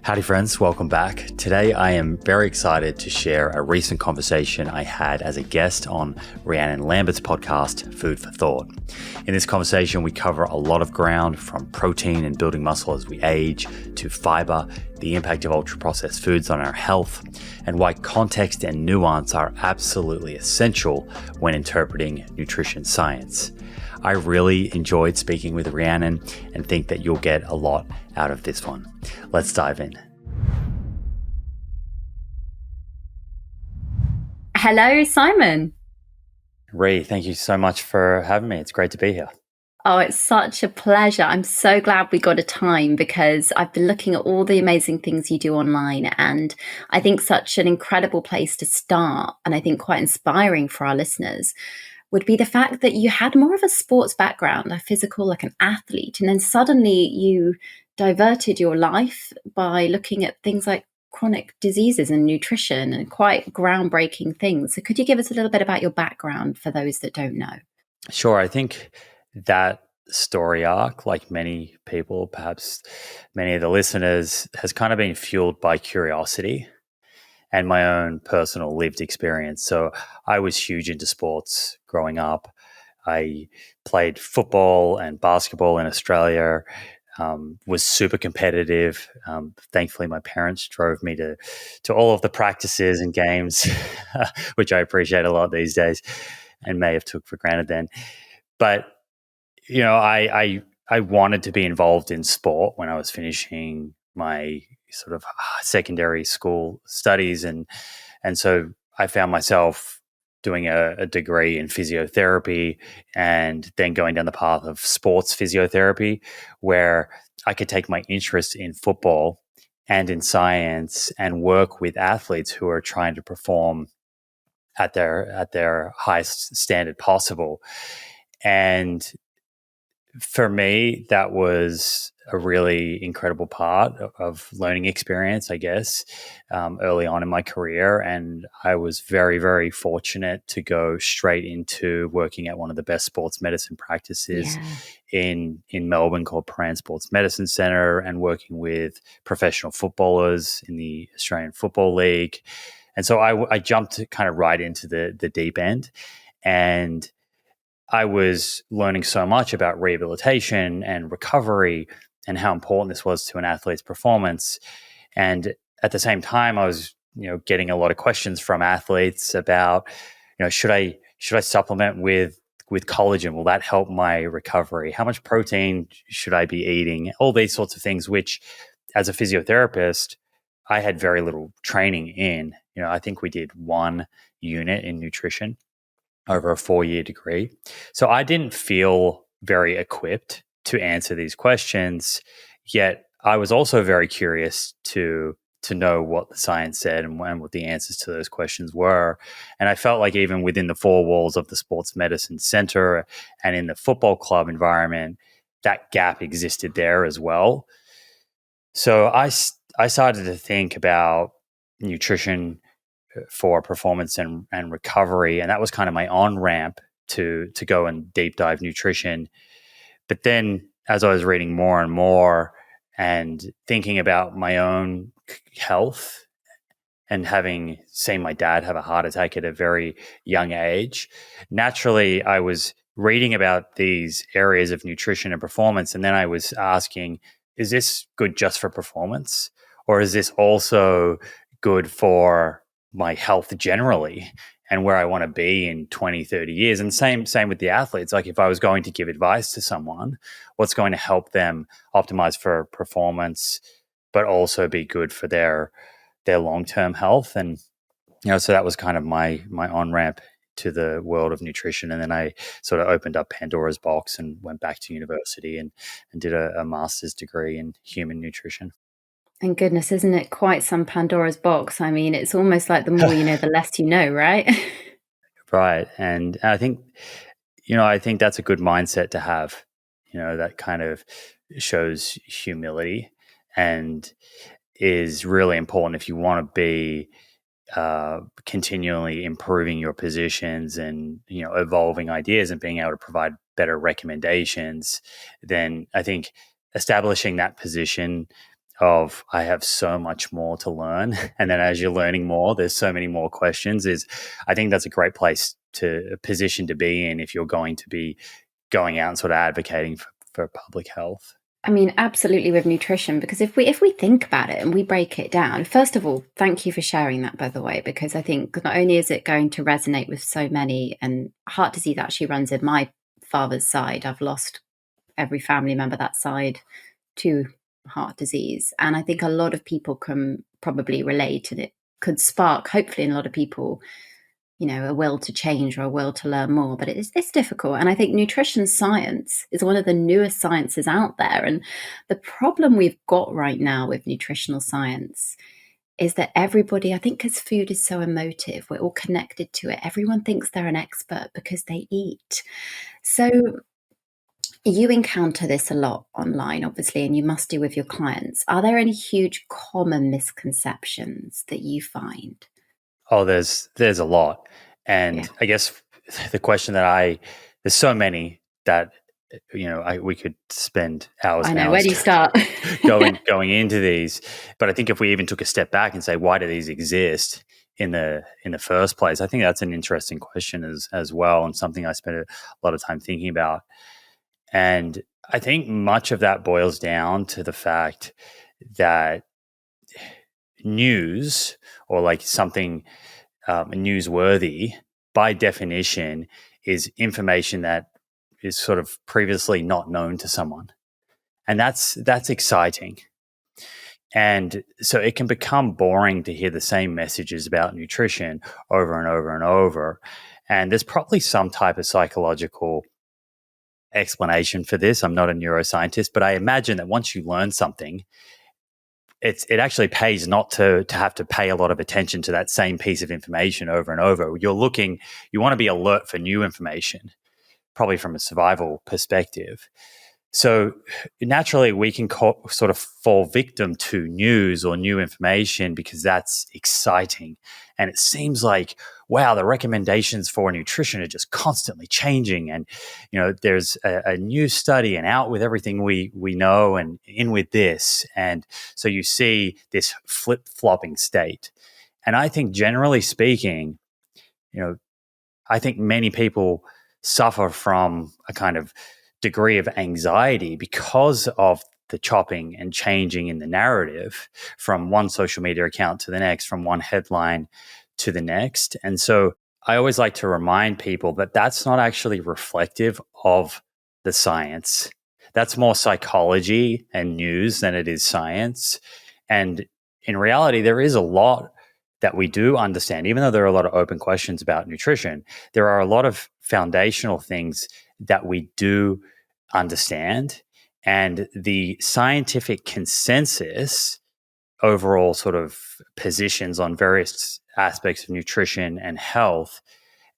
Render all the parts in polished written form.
Howdy friends, welcome back. Today I am very excited to share a recent conversation I had as a guest on Rhiannon Lambert's podcast, Food for Thought. In this conversation, we cover a lot of ground, from protein and building muscle as we age, to fiber, the impact of ultra-processed foods on our health, and why context and nuance are absolutely essential when interpreting nutrition science. I really enjoyed speaking with Rhiannon and think that you'll get a lot out of this one. Let's dive in. Hello, Simon. Rhi, thank you so much for having me. It's great to be here. Oh, it's such a pleasure. I'm so glad we got a time because I've been looking at all the amazing things you do online, and I think such an incredible place to start, and I think quite inspiring for our listeners, would be the fact that you had more of a sports background, a physical, like an athlete, and then suddenly you diverted your life by looking at things like chronic diseases and nutrition and quite groundbreaking things. So could you give us a little bit about your background for those that don't know? Sure. I think that story arc, like many people, perhaps many of the listeners, has kind of been fueled by curiosity and my own personal lived experience. So I was huge into sports growing up. I played football and basketball in Australia, was super competitive. Thankfully, my parents drove me to all of the practices and games, which I appreciate a lot these days and may have took for granted then. But, you know, I wanted to be involved in sport when I was finishing my sort of secondary school studies, and so I found myself doing a degree in physiotherapy and then going down the path of sports physiotherapy, where I could take my interest in football and in science and work with athletes who are trying to perform at their highest standard possible. And for me, that was a really incredible part of learning experience, I guess, early on in my career. And I was very, very fortunate to go straight into working at one of the best sports medicine practices in Melbourne called Paran Sports Medicine Centre, and working with professional footballers in the Australian Football League. And so I jumped kind of right into the deep end, and I was learning so much about rehabilitation and recovery and how important this was to an athlete's performance. And at the same time, I was, getting a lot of questions from athletes about, should I supplement with collagen? Will that help my recovery? How much protein should I be eating? All these sorts of things, which as a physiotherapist, I had very little training in. I think we did one unit in nutrition over a 4-year degree. So I didn't feel very equipped to answer these questions, yet I was also very curious to know what the science said and what the answers to those questions were. And I felt like even within the four walls of the Sports Medicine Centre and in the football club environment, that gap existed there as well. So I started to think about nutrition for performance and recovery. And that was kind of my on-ramp to go and deep dive nutrition. But then as I was reading more and more and thinking about my own health and having seen my dad have a heart attack at a very young age, naturally I was reading about these areas of nutrition and performance. And then I was asking, is this good just for performance? Or is this also good for my health generally and where I want to be in 20, 30 years? And same with the athletes. Like if I was going to give advice to someone, what's going to help them optimize for performance, but also be good for their long-term health? And, so that was kind of my on-ramp to the world of nutrition. And then I sort of opened up Pandora's box and went back to university and did a master's degree in human nutrition. And goodness, isn't it quite some Pandora's box? I mean, it's almost like the more you know, the less you know, right? Right. And I think, that's a good mindset to have, that kind of shows humility and is really important if you want to be continually improving your positions and, evolving ideas and being able to provide better recommendations. Then I think establishing that position of I have so much more to learn. And then as you're learning more, there's so many more questions. I think that's a great place to position to be in if you're going to be going out and sort of advocating for public health. I mean, absolutely with nutrition, because if we think about it and we break it down, first of all, thank you for sharing that, by the way, because I think not only is it going to resonate with so many, and heart disease actually runs in my father's side. I've lost every family member that side to heart disease. And I think a lot of people can probably relate, and it could spark, hopefully, in a lot of people, a will to change or a will to learn more, but it's difficult. And I think nutrition science is one of the newest sciences out there. And the problem we've got right now with nutritional science is that everybody, I think because food is so emotive, we're all connected to it. Everyone thinks they're an expert because they eat. So you encounter this a lot online, obviously, and you must do with your clients. Are there any huge common misconceptions that you find? Oh, there's a lot. And Yeah. I guess the question there's so many that, we could spend hours I and know. Where hours do you start? going into these. But I think if we even took a step back and say, why do these exist in the first place? I think that's an interesting question as well, and something I spent a lot of time thinking about. And I think much of that boils down to the fact that news, or like something newsworthy, by definition, is information that is sort of previously not known to someone, and that's exciting. And so it can become boring to hear the same messages about nutrition over and over and over. And there's probably some type of psychological explanation for this. I'm not a neuroscientist, but I imagine that once you learn something, it actually pays not to have to pay a lot of attention to that same piece of information over and over. You want to be alert for new information, probably from a survival perspective. So naturally, we can sort of fall victim to news or new information because that's exciting. And it seems like, wow, the recommendations for nutrition are just constantly changing. And, there's a new study and out with everything we know and in with this. And so you see this flip-flopping state. And I think generally speaking, I think many people suffer from a kind of degree of anxiety because of the chopping and changing in the narrative from one social media account to the next, from one headline to the next. And so I always like to remind people that that's not actually reflective of the science. That's more psychology and news than it is science. And in reality, there is a lot that we do understand, even though there are a lot of open questions about nutrition. There are a lot of foundational things that we do understand, and the scientific consensus, overall sort of positions on various aspects of nutrition and health,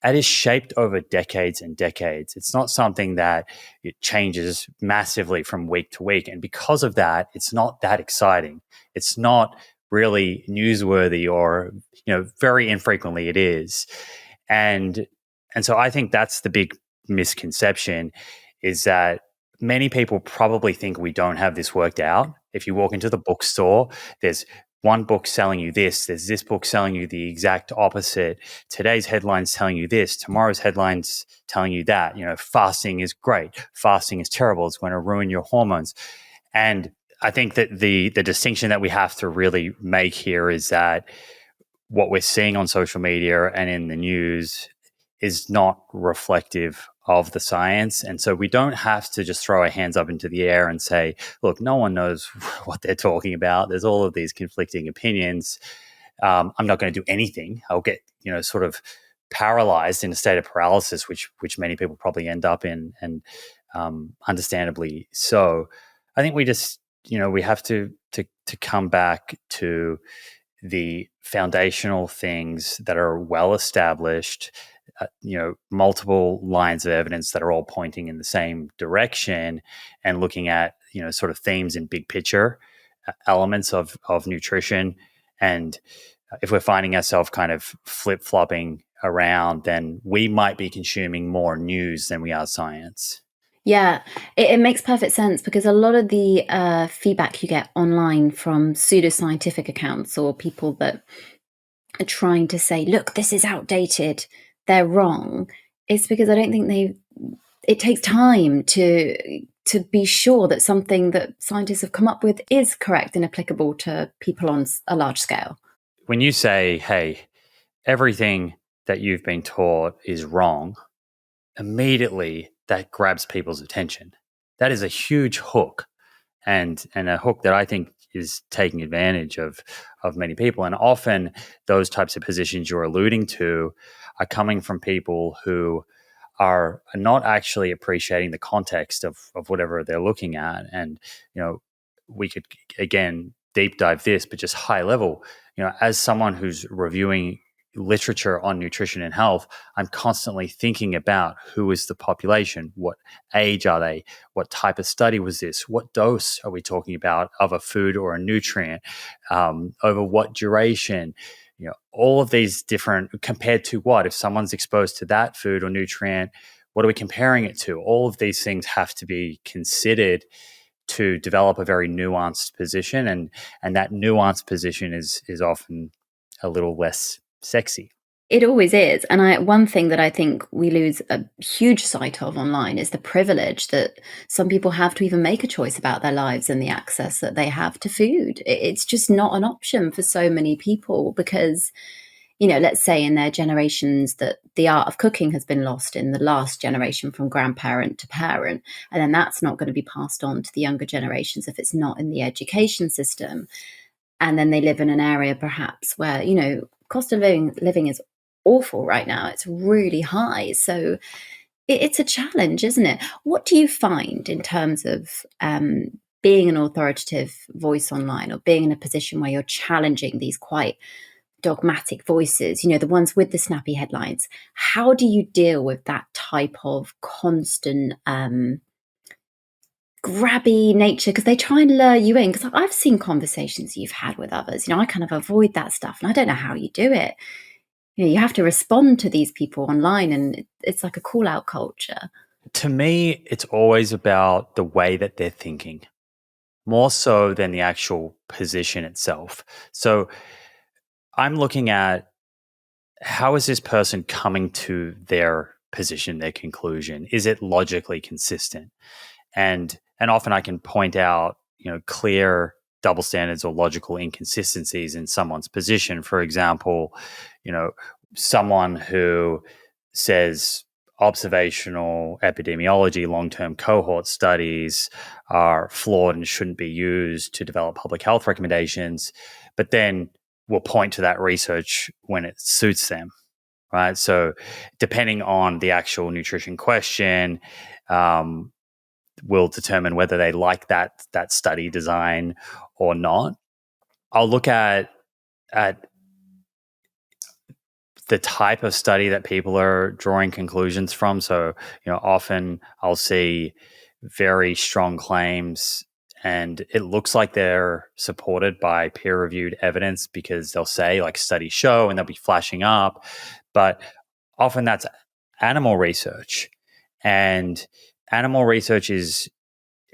it is shaped over decades and decades. It's not something that it changes massively from week to week, and because of that, it's not that exciting. It's not really newsworthy, or very infrequently it is. And so I think that's the big misconception, is that many people probably think we don't have this worked out. If you walk into the bookstore, there's one book selling you this, there's this book selling you the exact opposite. Today's headline's telling you this, tomorrow's headline's telling you that. Fasting is great, fasting is terrible, it's going to ruin your hormones. And I think that the distinction that we have to really make here is that what we're seeing on social media and in the news is not reflective of the science. And so we don't have to just throw our hands up into the air and say, look, no one knows what they're talking about. There's all of these conflicting opinions. I'm not going to do anything. I'll get, sort of paralyzed in a state of paralysis, which many people probably end up in, and understandably so. I think we just, we have to come back to the foundational things that are well established, multiple lines of evidence that are all pointing in the same direction, and looking at, sort of themes and big picture elements of nutrition. And if we're finding ourselves kind of flip-flopping around, then we might be consuming more news than we are science. Yeah, it makes perfect sense because a lot of the feedback you get online from pseudoscientific accounts or people that are trying to say, look, this is outdated, they're wrong, it's because I don't think it takes time to be sure that something that scientists have come up with is correct and applicable to people on a large scale. When you say, hey, everything that you've been taught is wrong, immediately that grabs people's attention. That is a huge hook, and a hook that I think is taking advantage of many people. And often those types of positions you're alluding to are coming from people who are not actually appreciating the context of whatever they're looking at. And, we could, again, deep dive this, but just high level, as someone who's reviewing literature on nutrition and health, I'm constantly thinking about who is the population, what age are they, what type of study was this, what dose are we talking about of a food or a nutrient, over what duration, all of these different, compared to what, if someone's exposed to that food or nutrient, what are we comparing it to? All of these things have to be considered to develop a very nuanced position, and that nuanced position is often a little less sexy. It always is. And one thing that I think we lose a huge sight of online is the privilege that some people have to even make a choice about their lives and the access that they have to food. It's just not an option for so many people because, let's say in their generations that the art of cooking has been lost in the last generation from grandparent to parent. And then that's not going to be passed on to the younger generations if it's not in the education system. And then they live in an area perhaps where, cost of living is awful right now. It's really high. So it's a challenge, isn't it? What do you find in terms of being an authoritative voice online or being in a position where you're challenging these quite dogmatic voices, the ones with the snappy headlines? How do you deal with that type of constant grabby nature? Because they try and lure you in. Because I've seen conversations you've had with others. I kind of avoid that stuff and I don't know how you do it. You have to respond to these people online and it's like a call out culture. To me, it's always about the way that they're thinking, more so than the actual position itself. So I'm looking at, how is this person coming to their position, their conclusion? Is it logically consistent? And often I can point out, clear double standards or logical inconsistencies in someone's position. For example, someone who says observational epidemiology, long-term cohort studies are flawed and shouldn't be used to develop public health recommendations, but then will point to that research when it suits them, right? So depending on the actual nutrition question, will determine whether they like that study design or not. I'll look at the type of study that people are drawing conclusions from. So, often I'll see very strong claims and it looks like they're supported by peer-reviewed evidence because they'll say like studies show and they'll be flashing up, but often that's animal research, and animal research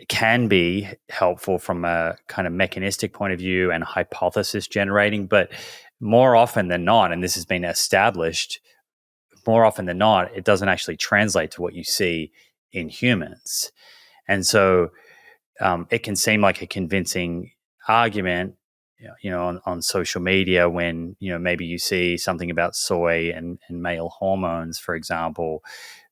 can be helpful from a kind of mechanistic point of view and hypothesis generating, but more often than not, and this has been established, more often than not, it doesn't actually translate to what you see in humans. And so it can seem like a convincing argument, on social media when, maybe you see something about soy and male hormones, for example.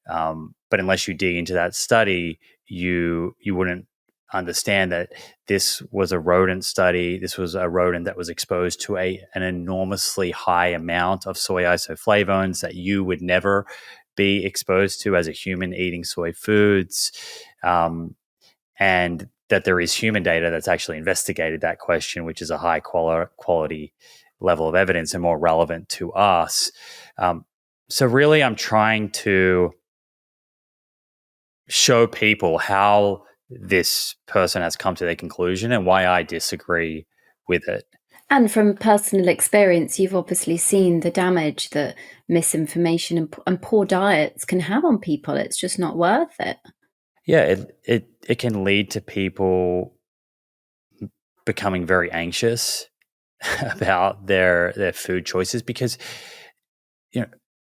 But unless you dig into that study, you wouldn't understand that this was a rodent study. This was a rodent that was exposed to an enormously high amount of soy isoflavones that you would never be exposed to as a human eating soy foods, and that there is human data that's actually investigated that question, which is a high quality level of evidence and more relevant to us. So really, I'm trying to show people how this person has come to their conclusion and why I disagree with it. And from personal experience, you've obviously seen the damage that misinformation and poor diets can have on people. It's just not worth it. Yeah, it can lead to people becoming very anxious about their food choices because you know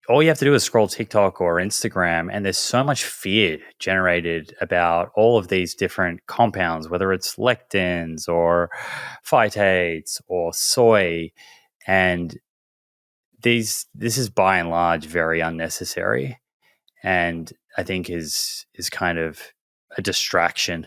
all you have to do is scroll TikTok or Instagram, and there's so much fear generated about all of these different compounds, whether it's lectins or phytates or soy, and this is by and large very unnecessary, and I think is kind of a distraction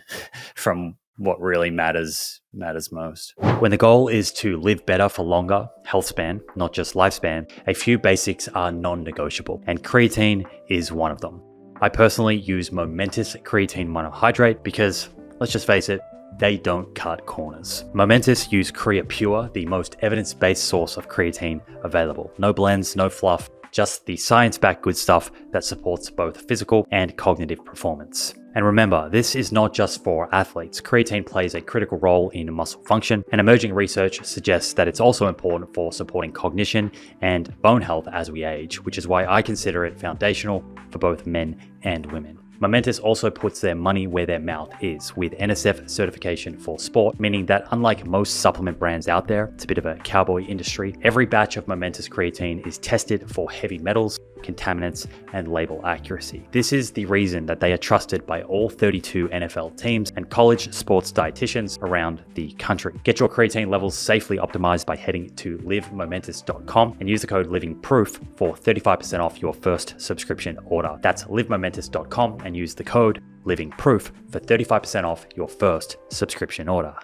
from what really matters most. When the goal is to live better for longer, health span, not just lifespan, a few basics are non-negotiable, and creatine is one of them. I personally use Momentous Creatine Monohydrate because, let's just face it, they don't cut corners. Momentous use Crea Pure, the most evidence-based source of creatine available. No blends, no fluff, just the science-backed good stuff that supports both physical and cognitive performance. And remember, this is not just for athletes. Creatine plays a critical role in muscle function, and emerging research suggests that it's also important for supporting cognition and bone health as we age, which is why I consider it foundational for both men and women. Momentous also puts their money where their mouth is with NSF certification for sport, meaning that unlike most supplement brands out there, it's a bit of a cowboy industry, every batch of Momentous creatine is tested for heavy metals, contaminants, and label accuracy. This is the reason that they are trusted by all 32 NFL teams and college sports dietitians around the country. Get your creatine levels safely optimized by heading to livemomentous.com and use the code LIVINGPROOF for 35% off your first subscription order. That's livemomentous.com and use the code LIVINGPROOF for 35% off your first subscription order.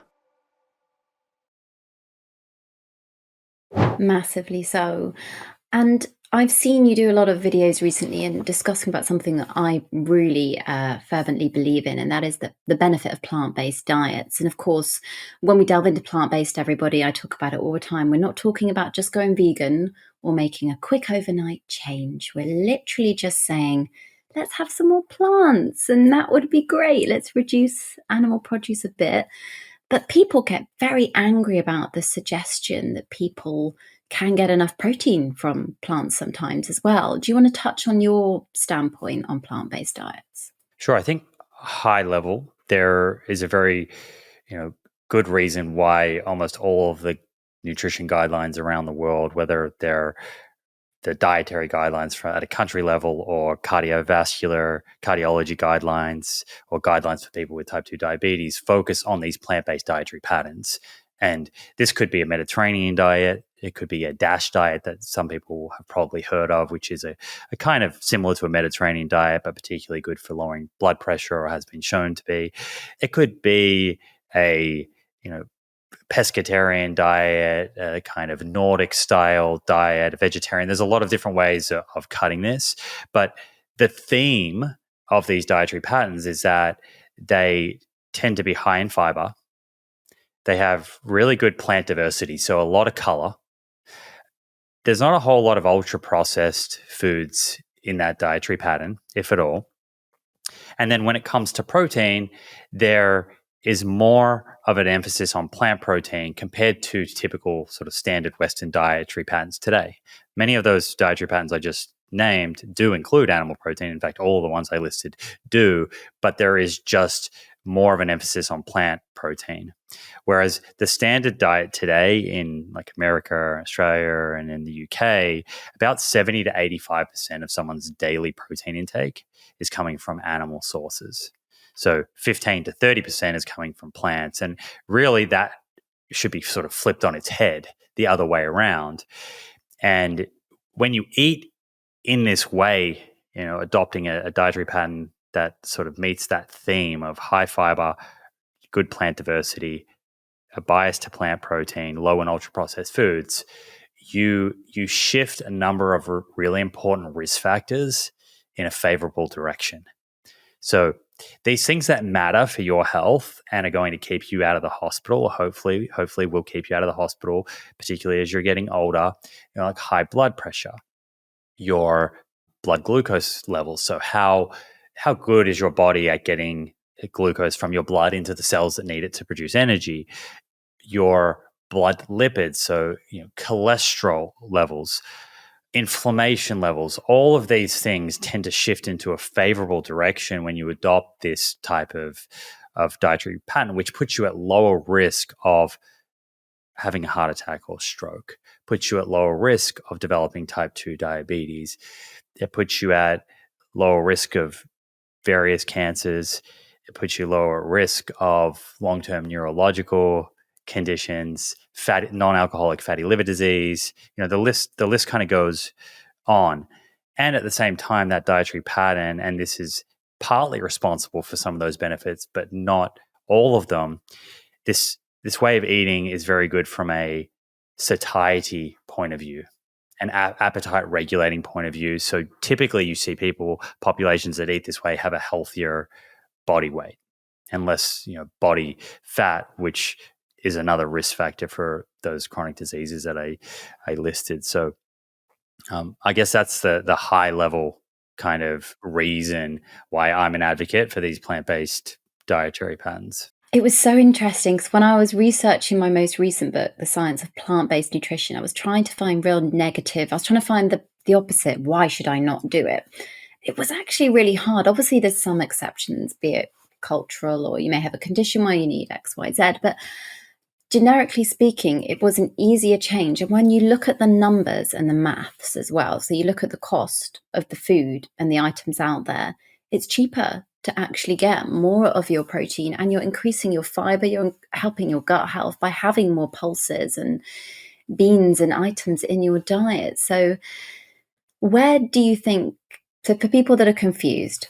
Massively so. And I've seen you do a lot of videos recently and discussing about something that I really fervently believe in, and that is the benefit of plant-based diets. And of course, when we delve into plant-based, everybody, I talk about it all the time. We're not talking about just going vegan or making a quick overnight change. We're literally just saying, let's have some more plants, and that would be great. Let's reduce animal produce a bit. But people get very angry about the suggestion that people can get enough protein from plants sometimes as well. Do you want to touch on your standpoint on plant-based diets? Sure. I think high level, there is a very, good reason why almost all of the nutrition guidelines around the world, whether they're the dietary guidelines at a country level or cardiology guidelines or guidelines for people with type 2 diabetes, focus on these plant-based dietary patterns. And this could be a Mediterranean diet. It could be a DASH diet that some people have probably heard of, which is a kind of similar to a Mediterranean diet, but particularly good for lowering blood pressure or has been shown to be. It could be a, pescatarian diet, a kind of Nordic style diet, vegetarian. There's a lot of different ways of cutting this. But the theme of these dietary patterns is that they tend to be high in fiber. They have really good plant diversity, so a lot of color. There's not a whole lot of ultra-processed foods in that dietary pattern, if at all. And then when it comes to protein, there is more of an emphasis on plant protein compared to typical sort of standard Western dietary patterns today. Many of those dietary patterns I just named do include animal protein. In fact, all of the ones I listed do, but there is just more of an emphasis on plant protein. Whereas the standard diet today in like America, Australia, and in the UK, about 70 to 85% of someone's daily protein intake is coming from animal sources. So 15 to 30% is coming from plants. And really that should be sort of flipped on its head the other way around. And when you eat in this way, adopting a dietary pattern that sort of meets that theme of high fiber, good plant diversity, a bias to plant protein, low and ultra processed foods, you shift a number of really important risk factors in a favorable direction. So these things that matter for your health and are going to keep you out of the hospital, or hopefully will keep you out of the hospital, particularly as you're getting older, like high blood pressure, your blood glucose levels. So how good is your body at getting glucose from your blood into the cells that need it to produce energy? Your blood lipids, so cholesterol levels, inflammation levels, all of these things tend to shift into a favorable direction when you adopt this type of dietary pattern, which puts you at lower risk of having a heart attack or stroke, puts you at lower risk of developing type 2 diabetes. It puts you at lower risk of various cancers. It puts you lower risk of long-term neurological conditions, non-alcoholic fatty liver disease. The list kind of goes on. And at the same time, that dietary pattern, and this is partly responsible for some of those benefits, but not all of them. This way of eating is very good from a satiety point of view, an appetite regulating point of view. So typically you see populations that eat this way have a healthier body weight and less, body fat, which is another risk factor for those chronic diseases that I listed. So I guess that's the high level kind of reason why I'm an advocate for these plant-based dietary patterns. It was so interesting because when I was researching my most recent book, The Science of Plant-Based Nutrition, I was trying to find real negative. I was trying to find the opposite. Why should I not do it? It was actually really hard. Obviously, there's some exceptions, be it cultural, or you may have a condition where you need X, Y, Z. But generically speaking, it was an easier change. And when you look at the numbers and the maths as well, so you look at the cost of the food and the items out there, it's cheaper to actually get more of your protein, and you're increasing your fiber, you're helping your gut health by having more pulses and beans and items in your diet. So where do you think, so for people that are confused,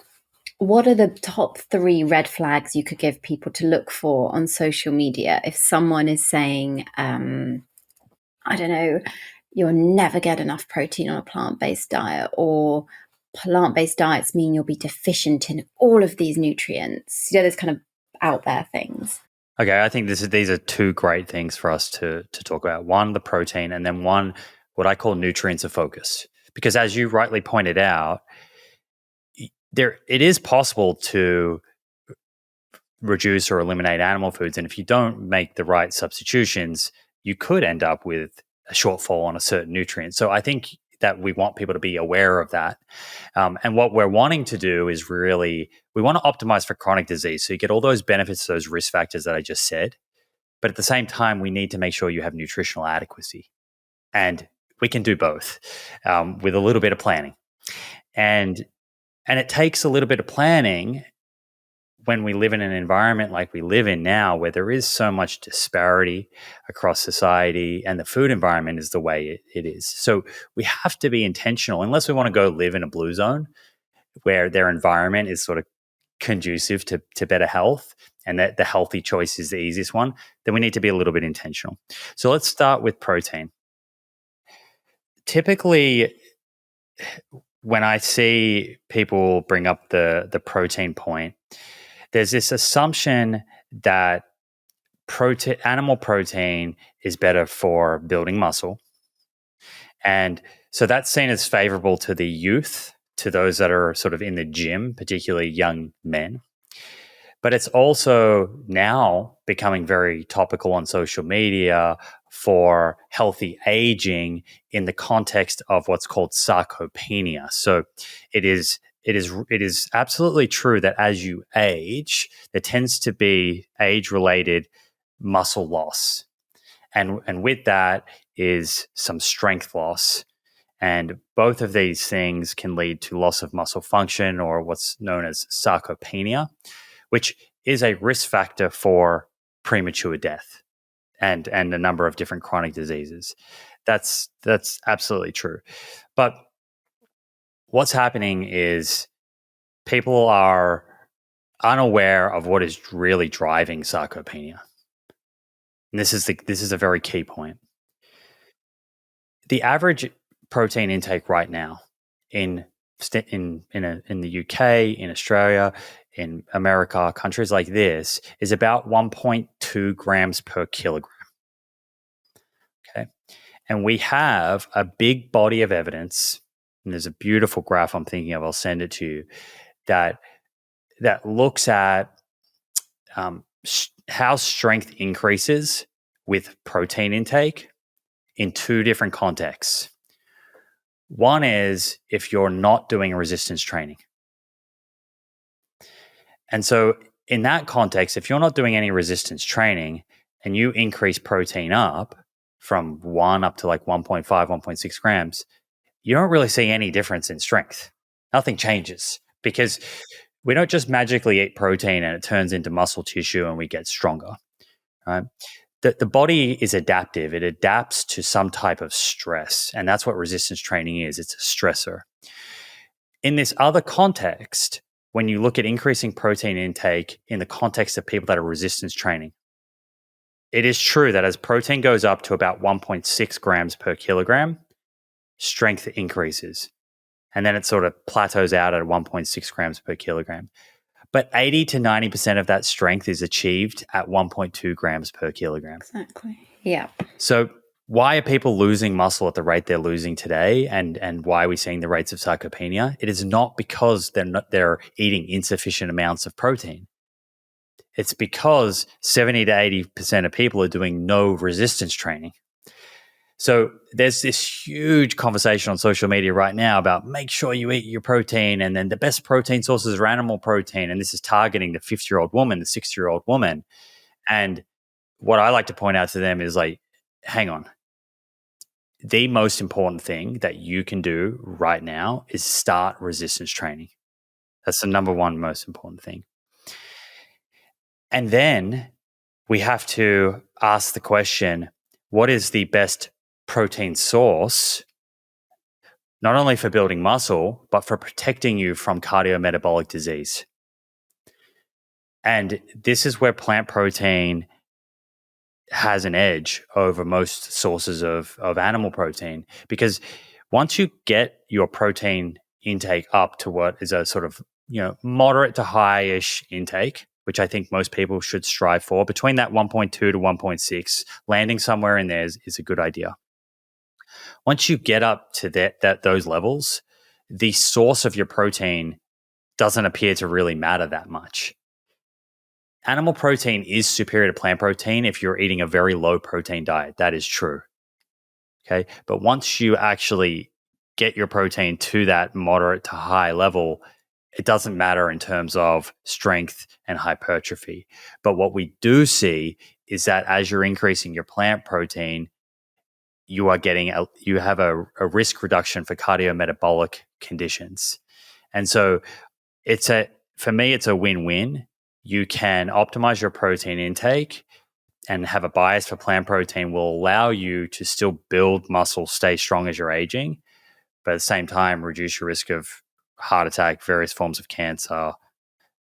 what are the top 3 red flags you could give people to look for on social media if someone is saying, I don't know, you'll never get enough protein on a plant-based diet, or plant-based diets mean you'll be deficient in all of these nutrients? There's kind of out there things. Okay, I think these are 2 great things for us to talk about. One, the protein, and then one, what I call nutrients of focus. Because as you rightly pointed out, it is possible to reduce or eliminate animal foods, and if you don't make the right substitutions, you could end up with a shortfall on a certain nutrient. So I think that we want people to be aware of that. And what we're wanting to do is we want to optimize for chronic disease. So you get all those benefits, those risk factors that I just said. But at the same time, we need to make sure you have nutritional adequacy. And we can do both with a little bit of planning. And it takes a little bit of planning when we live in an environment like we live in now, where there is so much disparity across society, and the food environment is the way it is. So we have to be intentional, unless we want to go live in a blue zone where their environment is sort of conducive to better health, and that the healthy choice is the easiest one. Then we need to be a little bit intentional. So let's start with protein. Typically, when I see people bring up the protein point, there's this assumption that animal protein is better for building muscle. And so that's seen as favorable to the youth, to those that are sort of in the gym, particularly young men. But it's also now becoming very topical on social media for healthy aging in the context of what's called sarcopenia. So it is absolutely true that as you age, there tends to be age-related muscle loss. And with that is some strength loss. And both of these things can lead to loss of muscle function, or what's known as sarcopenia, which is a risk factor for premature death and a number of different chronic diseases. That's absolutely true. But what's happening is people are unaware of what is really driving sarcopenia. And this is a very key point. The average protein intake right now in the UK, in Australia, in America, countries like this, is about 1.2 grams per kilogram. Okay. And we have a big body of evidence, and there's a beautiful graph I'm thinking of, I'll send it to you, that looks at how strength increases with protein intake in 2 different contexts. One is if you're not doing resistance training. And so in that context, if you're not doing any resistance training and you increase protein up from 1 up to like 1.5, 1.6 grams, you don't really see any difference in strength. Nothing changes because we don't just magically eat protein and it turns into muscle tissue and we get stronger. Right? The body is adaptive. It adapts to some type of stress. And that's what resistance training is. It's a stressor. In this other context, when you look at increasing protein intake in the context of people that are resistance training, it is true that as protein goes up to about 1.6 grams per kilogram, strength increases. And then it sort of plateaus out at 1.6 grams per kilogram. But 80 to 90% of that strength is achieved at 1.2 grams per kilogram. Exactly. Yeah. So why are people losing muscle at the rate they're losing today, and why are we seeing the rates of sarcopenia? It is not because they're eating insufficient amounts of protein. It's because 70 to 80% of people are doing no resistance training. So there's this huge conversation on social media right now about make sure you eat your protein, and then the best protein sources are animal protein, and this is targeting the 50-year-old woman, the 60-year-old woman. And what I like to point out to them is like, hang on. The most important thing that you can do right now is start resistance training. That's the number one most important thing. And then we have to ask the question, what is the best protein source, not only for building muscle, but for protecting you from cardiometabolic disease? And this is where plant protein has an edge over most sources of animal protein, because once you get your protein intake up to what is a sort of, moderate to high-ish intake, which I think most people should strive for, between that 1.2 to 1.6, landing somewhere in there is a good idea. Once you get up to those levels, the source of your protein doesn't appear to really matter that much. Animal protein is superior to plant protein if you're eating a very low protein diet. That is true. Okay. But once you actually get your protein to that moderate to high level, it doesn't matter in terms of strength and hypertrophy. But what we do see is that as you're increasing your plant protein, you have a risk reduction for cardiometabolic conditions. And so for me, it's a win-win. You can optimize your protein intake, and have a bias for plant protein will allow you to still build muscle, stay strong as you're aging, but at the same time, reduce your risk of heart attack, various forms of cancer,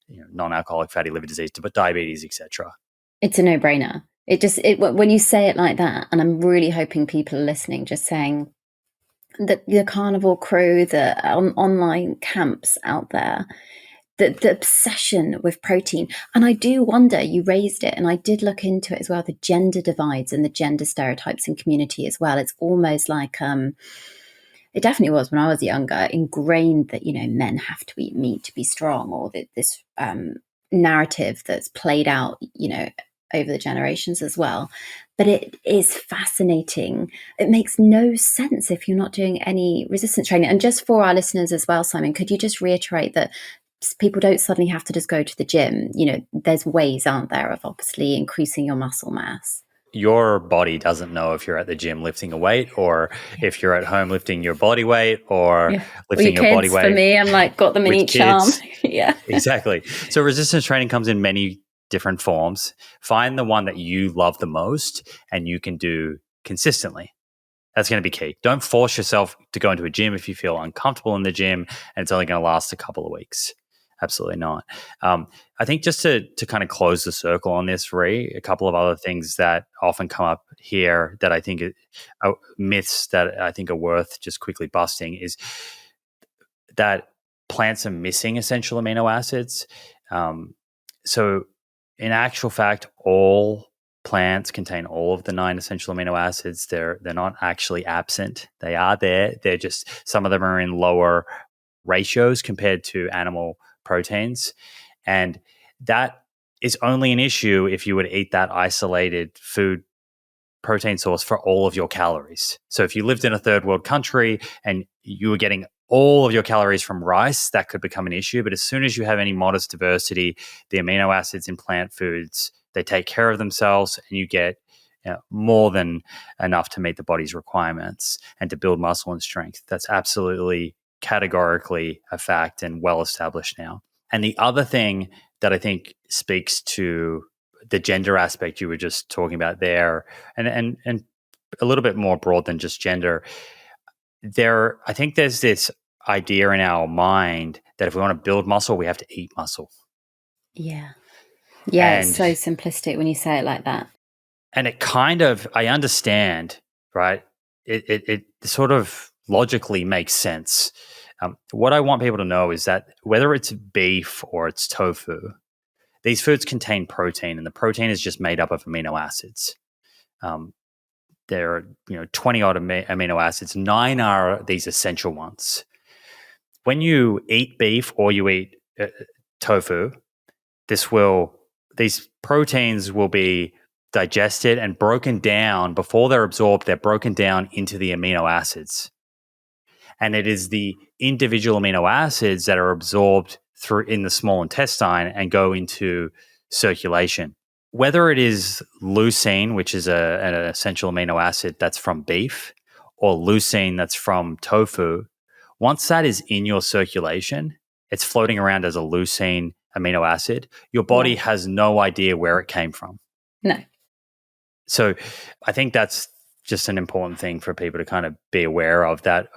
non-alcoholic fatty liver disease, but diabetes, etc. It's a no-brainer. When you say it like that, and I'm really hoping people are listening, just saying that the carnivore crew, the online camps out there, the obsession with protein. And I do wonder, you raised it, and I did look into it as well, the gender divides and the gender stereotypes in community as well. It's almost like, it definitely was when I was younger, ingrained that, men have to eat meat to be strong, or that this narrative that's played out, over the generations as well. But it is fascinating. It makes no sense if you're not doing any resistance training. And just for our listeners as well, Simon, could you just reiterate that people don't suddenly have to just go to the gym? There's ways, aren't there, of obviously increasing your muscle mass. Your body doesn't know if you're at the gym lifting a weight, or if you're at home lifting your body weight, or lifting your body weight. For me, I'm like, got them in each arm. Yeah, exactly. So resistance training comes in many different forms. Find the one that you love the most and you can do consistently. That's going to be key. Don't force yourself to go into a gym if you feel uncomfortable in the gym and it's only going to last a couple of weeks. Absolutely not. I think just to kind of close the circle on this, Ree, a couple of other things that often come up here that I think are myths that I think are worth just quickly busting is that plants are missing essential amino acids. So in actual fact, all plants contain all of the 9 essential amino acids. They're not actually absent. They are there. They're just, some of them are in lower ratios compared to animal proteins. And that is only an issue if you would eat that isolated food protein source for all of your calories. So if you lived in a third world country and you were getting all of your calories from rice, that could become an issue. But as soon as you have any modest diversity, the amino acids in plant foods, they take care of themselves, and you get more than enough to meet the body's requirements and to build muscle and strength. That's absolutely categorically a fact and well established now. And the other thing that I think speaks to the gender aspect you were just talking about there, and a little bit more broad than just gender, I think there's this idea in our mind that if we want to build muscle, we have to eat muscle. Yeah. Yeah, it's so simplistic when you say it like that. And it kind of, I understand, right? It sort of logically makes sense. What I want people to know is that whether it's beef or it's tofu, these foods contain protein, and the protein is just made up of amino acids. There are 20 odd amino acids. 9 are these essential ones. When you eat beef or you eat tofu, these proteins will be digested and broken down. Before they're absorbed, they're broken down into the amino acids. And it is the individual amino acids that are absorbed in the small intestine and go into circulation. Whether it is leucine, which is an essential amino acid that's from beef, or leucine that's from tofu, once that is in your circulation, it's floating around as a leucine amino acid. Your body has no idea where it came from. No. So I think that's just an important thing for people to kind of be aware of, that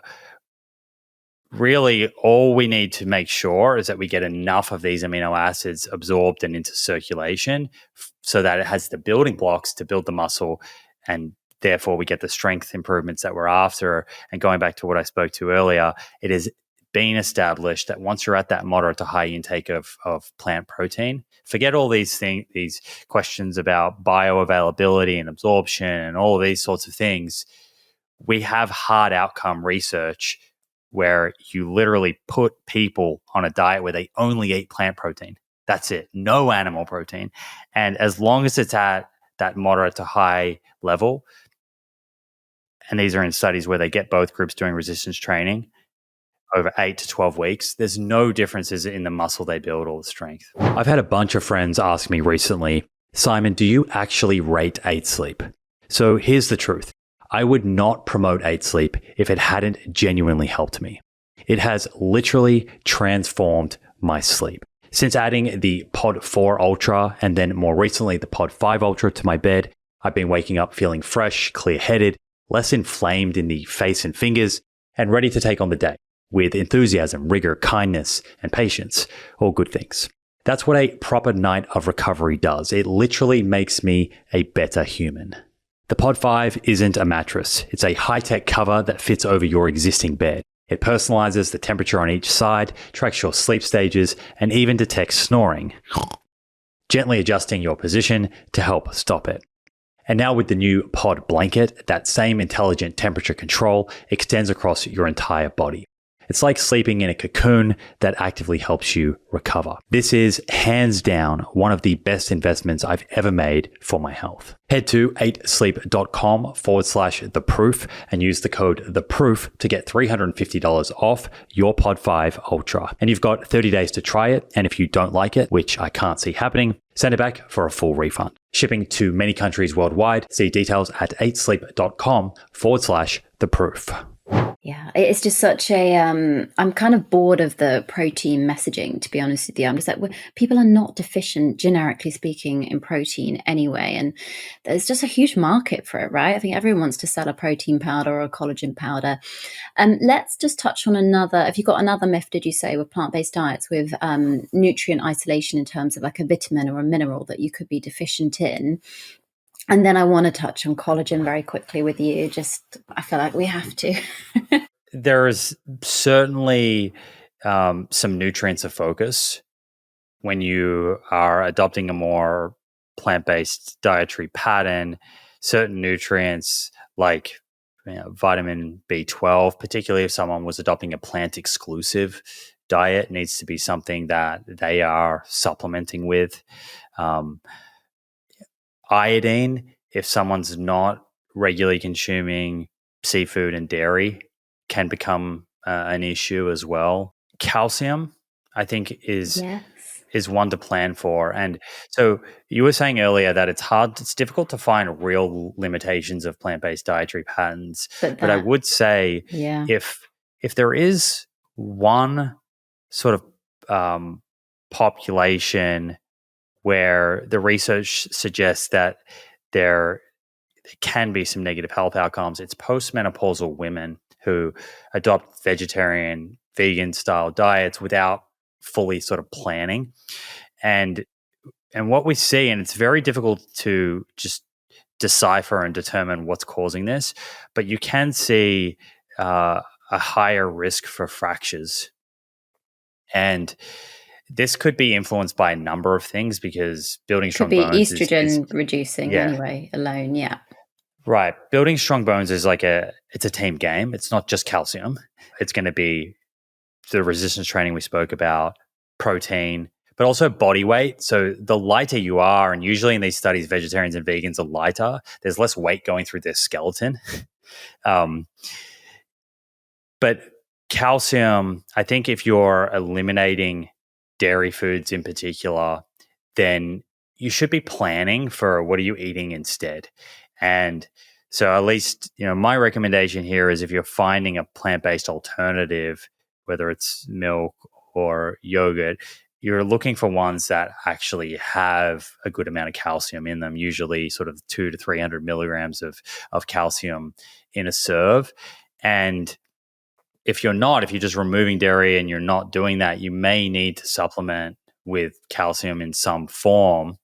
really all we need to make sure is that we get enough of these amino acids absorbed and into circulation so that it has the building blocks to build the muscle, and therefore we get the strength improvements that we're after. And going back to what I spoke to earlier, it has been established that once you're at that moderate to high intake of plant protein, forget all these questions about bioavailability and absorption and all of these sorts of things. We have hard outcome research where you literally put people on a diet where they only eat plant protein. That's it. No animal protein. And as long as it's at that moderate to high level, and these are in studies where they get both groups doing resistance training over 8 to 12 weeks, there's no differences in the muscle they build or the strength. I've had a bunch of friends ask me recently, Simon, do you actually rate 8 Sleep? So here's the truth. I would not promote 8 Sleep if it hadn't genuinely helped me. It has literally transformed my sleep. Since adding the Pod 4 Ultra and then more recently the Pod 5 Ultra to my bed, I've been waking up feeling fresh, clear-headed, less inflamed in the face and fingers, and ready to take on the day with enthusiasm, rigor, kindness, and patience, all good things. That's what a proper night of recovery does. It literally makes me a better human. The Pod 5 isn't a mattress. It's a high-tech cover that fits over your existing bed. It personalizes the temperature on each side, tracks your sleep stages, and even detects snoring, gently adjusting your position to help stop it. And now with the new Pod Blanket, that same intelligent temperature control extends across your entire body. It's like sleeping in a cocoon that actively helps you recover. This is hands down one of the best investments I've ever made for my health. Head to 8sleep.com/theproof and use the code THEPROOF to get $350 off your Pod 5 Ultra. And you've got 30 days to try it. And if you don't like it, which I can't see happening, send it back for a full refund. Shipping to many countries worldwide. See details at 8sleep.com/theproof. Yeah, it's just such a, I'm kind of bored of the protein messaging, to be honest with you. I'm just like, people are not deficient, generically speaking, in protein anyway. And there's just a huge market for it, right? I think everyone wants to sell a protein powder or a collagen powder. Let's just touch on another, have you got another myth, did you say, with plant-based diets with nutrient isolation in terms of like a vitamin or a mineral that you could be deficient in? And then I want to touch on collagen very quickly with you. I feel like we have to. There's certainly some nutrients of focus when you are adopting a more plant-based dietary pattern. Certain nutrients like vitamin B12, particularly if someone was adopting a plant-exclusive diet, needs to be something that they are supplementing with. Iodine, if someone's not regularly consuming seafood and dairy can become an issue as well. Calcium, I think, Yes. is one to plan for. And so you were saying earlier that it's difficult to find real limitations of plant-based dietary patterns. But I would say yeah. if there is one sort of population where the research suggests that there can be some negative health outcomes, it's postmenopausal women who adopt vegetarian, vegan style diets without fully sort of planning. And what we see, and it's very difficult to just decipher and determine what's causing this, but you can see a higher risk for fractures. And this could be influenced by a number of things, because building Could strong be bones estrogen reducing yeah. anyway, alone, yeah. Right. Building strong bones is it's a team game. It's not just calcium. It's going to be the resistance training we spoke about, protein, but also body weight. So the lighter you are, and usually in these studies, vegetarians and vegans are lighter, there's less weight going through their skeleton. But calcium, I think if you're eliminating dairy foods in particular, then you should be planning for what are you eating instead. And so at least, my recommendation here is if you're finding a plant-based alternative, whether it's milk or yogurt, you're looking for ones that actually have a good amount of calcium in them, usually sort of 200 to 300 milligrams of calcium in a serve. And if you're just removing dairy and you're not doing that, you may need to supplement with calcium in some form,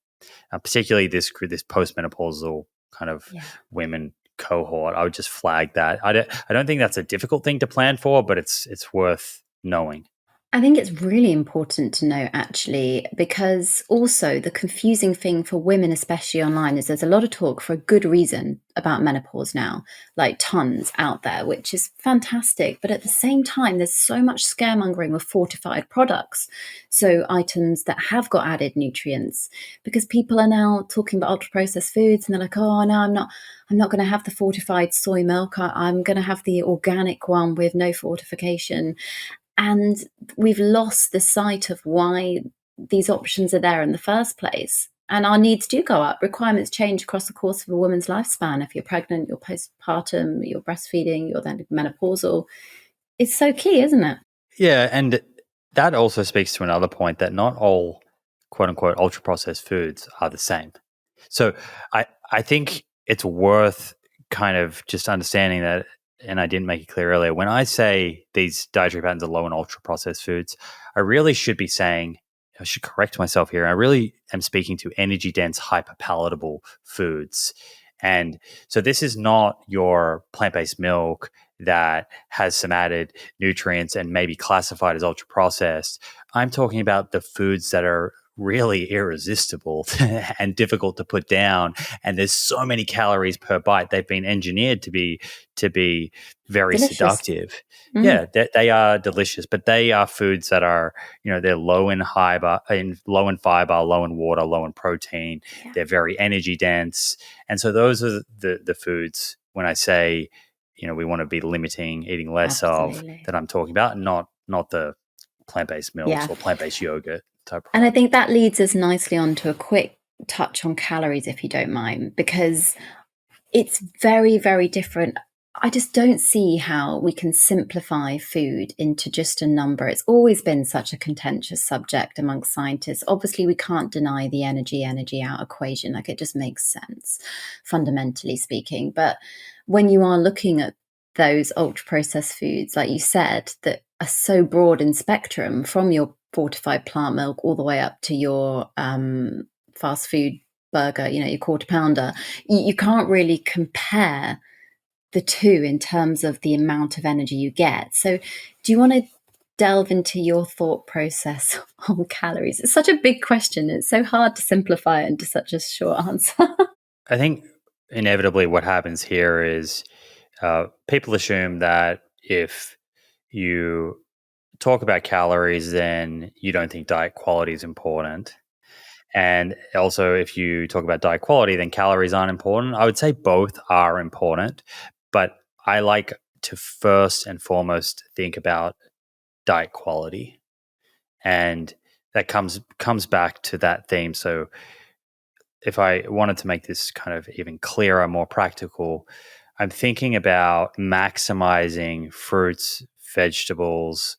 particularly this postmenopausal kind of women cohort. I would just flag that. I don't think that's a difficult thing to plan for, but it's worth knowing. I think it's really important to know, actually, because also the confusing thing for women, especially online, is there's a lot of talk for a good reason about menopause now, like tons out there, which is fantastic. But at the same time, there's so much scaremongering with fortified products. So items that have got added nutrients, because people are now talking about ultra processed foods and they're like, oh, no, I'm not going to have the fortified soy milk. I'm going to have the organic one with no fortification. And we've lost the sight of why these options are there in the first place. And our needs do go up. Requirements change across the course of a woman's lifespan. If you're pregnant, you're postpartum, you're breastfeeding, you're then menopausal. It's so key, isn't it? Yeah, and that also speaks to another point, that not all quote unquote ultra processed foods are the same. So I think it's worth kind of just understanding that, and I didn't make it clear earlier, when I say these dietary patterns are low in ultra processed foods, I really should be saying, I should correct myself here, I really am speaking to energy dense, hyper palatable foods. And so this is not your plant-based milk that has some added nutrients and maybe classified as ultra processed. I'm talking about the foods that are really irresistible and difficult to put down, and there's so many calories per bite. They've been engineered to be very Delicious. Seductive. Yeah, they are delicious, but they are foods that are, they're low in fiber, low in water, low in protein. Yeah. They're very energy dense, and so those are the foods, when I say, we want to be limiting eating less Absolutely. Of, that I'm talking about, not the plant-based milks or plant-based yogurt type. And I think that leads us nicely on to a quick touch on calories, if you don't mind, because it's very, very different. I just don't see how we can simplify food into just a number. It's always been such a contentious subject amongst scientists. Obviously, we can't deny the energy out equation. Like, it just makes sense, fundamentally speaking. But when you are looking at those ultra processed foods, like you said, that are so broad in spectrum, from your fortified plant milk all the way up to your fast food burger, your quarter pounder, you can't really compare the two in terms of the amount of energy you get. So do you want to delve into your thought process on calories? It's such a big question. It's so hard to simplify it into such a short answer. I think inevitably what happens here is people assume that if you talk about calories, then you don't think diet quality is important. And also, if you talk about diet quality, then calories aren't important. I would say both are important, but I like to first and foremost think about diet quality. And that comes back to that theme. So if I wanted to make this kind of even clearer, more practical, I'm thinking about maximizing fruits, vegetables,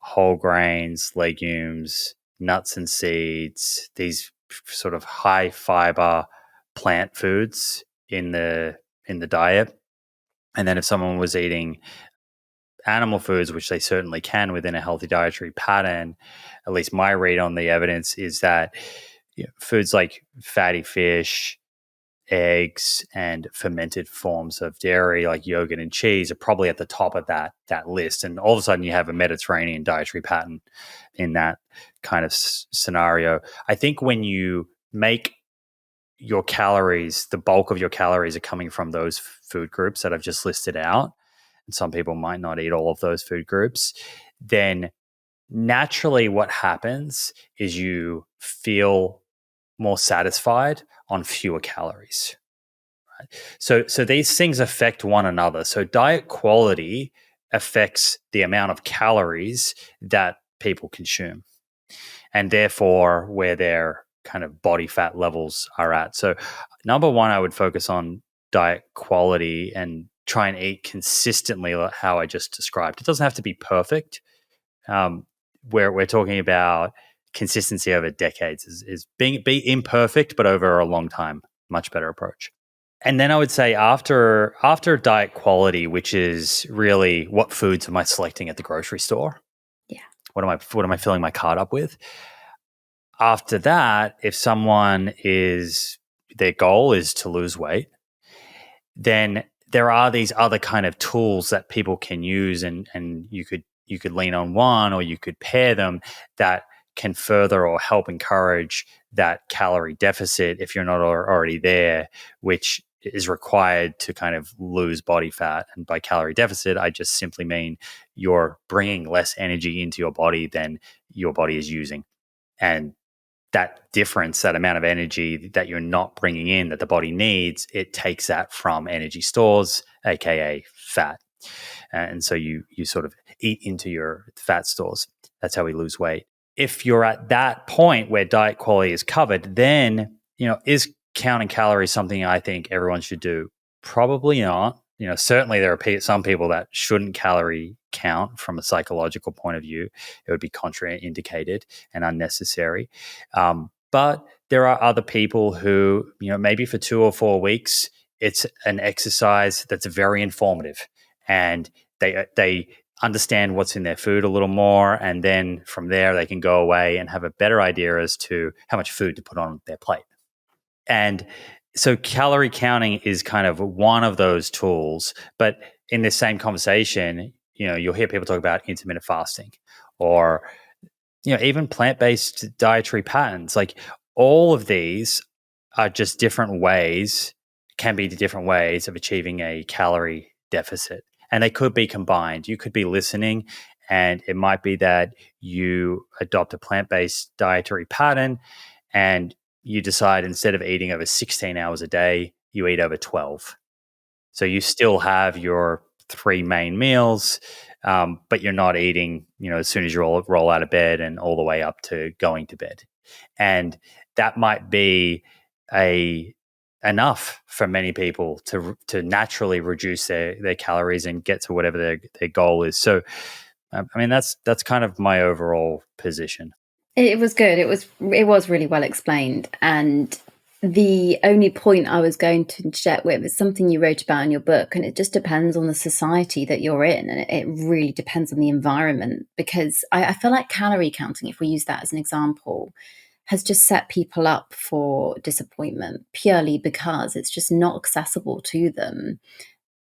whole grains, legumes, nuts and seeds, these sort of high fiber plant foods in the diet. And then if someone was eating animal foods, which they certainly can within a healthy dietary pattern, at least my read on the evidence is that foods like fatty fish, eggs, and fermented forms of dairy like yogurt and cheese are probably at the top of that list. And all of a sudden you have a Mediterranean dietary pattern in that kind of scenario. I think when you make your calories, the bulk of your calories are coming from those food groups that I've just listed out, and some people might not eat all of those food groups, then naturally what happens is you feel more satisfied on fewer calories. Right? So these things affect one another. So diet quality affects the amount of calories that people consume, and therefore where their kind of body fat levels are at. So number one, I would focus on diet quality and try and eat consistently how I just described. It doesn't have to be perfect. Where we're talking about consistency over decades is be imperfect, but over a long time, much better approach. And then I would say after diet quality, which is really what foods am I selecting at the grocery store? Yeah. What am I filling my cart up with? After that, if someone their goal is to lose weight, then there are these other kind of tools that people can use, and you could lean on one or you could pair them that can further or help encourage that calorie deficit if you're not already there, which is required to kind of lose body fat. And by calorie deficit, I just simply mean you're bringing less energy into your body than your body is using. And that difference, that amount of energy that you're not bringing in that the body needs, it takes that from energy stores, aka fat. And so you sort of eat into your fat stores. That's how we lose weight. If you're at that point where diet quality is covered, then, is counting calories something I think everyone should do? Probably not. Certainly there are some people that shouldn't calorie count from a psychological point of view. It would be contraindicated and unnecessary. But there are other people who, maybe for 2 or 4 weeks, it's an exercise that's very informative, and they understand what's in their food a little more, and then from there they can go away and have a better idea as to how much food to put on their plate. And so calorie counting is kind of one of those tools. But in this same conversation, you'll hear people talk about intermittent fasting or, even plant-based dietary patterns. Like all of these are just can be different ways of achieving a calorie deficit. And they could be combined. You could be listening, and it might be that you adopt a plant-based dietary pattern and you decide instead of eating over 16 hours a day, you eat over 12. So you still have your 3 main meals, but you're not eating, as soon as you roll out of bed and all the way up to going to bed. And that might be enough for many people to naturally reduce their calories and get to whatever their goal is. So, that's kind of my overall position. It was good. It was really well explained. And the only point I was going to interject with is something you wrote about in your book, and it just depends on the society that you're in, and it really depends on the environment. Because I feel like calorie counting, if we use that as an example, has just set people up for disappointment purely because it's just not accessible to them.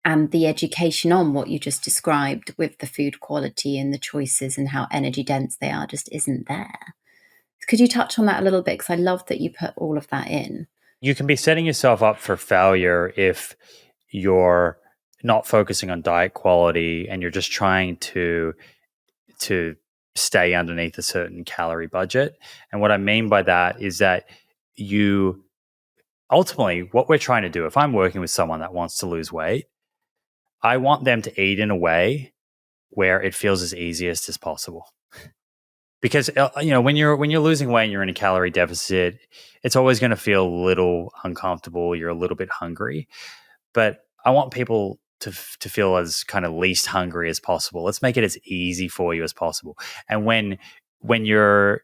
And the education on what you just described with the food quality and the choices and how energy dense they are just isn't there. Could you touch on that a little bit? Because I love that you put all of that in. You can be setting yourself up for failure if you're not focusing on diet quality and you're just trying to stay underneath a certain calorie budget. And what I mean by that is that you ultimately, what we're trying to do, if I'm working with someone that wants to lose weight, I want them to eat in a way where it feels as easiest as possible. Because when you're losing weight and you're in a calorie deficit, it's always going to feel a little uncomfortable. You're a little bit hungry, but I want people to feel as kind of least hungry as possible. Let's make it as easy for you as possible. And when you're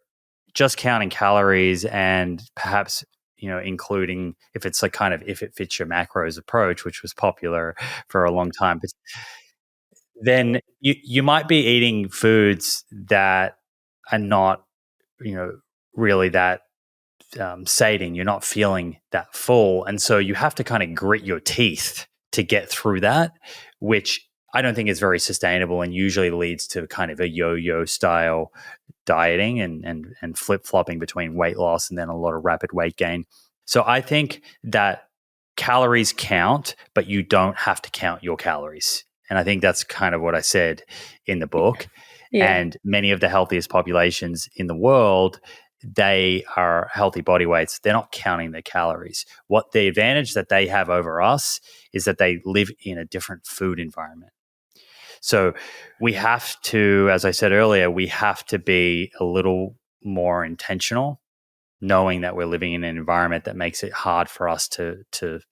just counting calories and perhaps including if it's like kind of if it fits your macros approach, which was popular for a long time, but then you might be eating foods that are not really that sating. You're not feeling that full, and so you have to kind of grit your teeth to get through that, which I don't think is very sustainable and usually leads to kind of a yo-yo style dieting and flip-flopping between weight loss and then a lot of rapid weight gain. So I think that calories count, but you don't have to count your calories. And I think that's kind of what I said in the book. Yeah. And many of the healthiest populations in the world, they are healthy body weights. They're not counting their calories. What the advantage that they have over us is that they live in a different food environment. So we have to, as I said earlier, we have to be a little more intentional, knowing that we're living in an environment that makes it hard for us to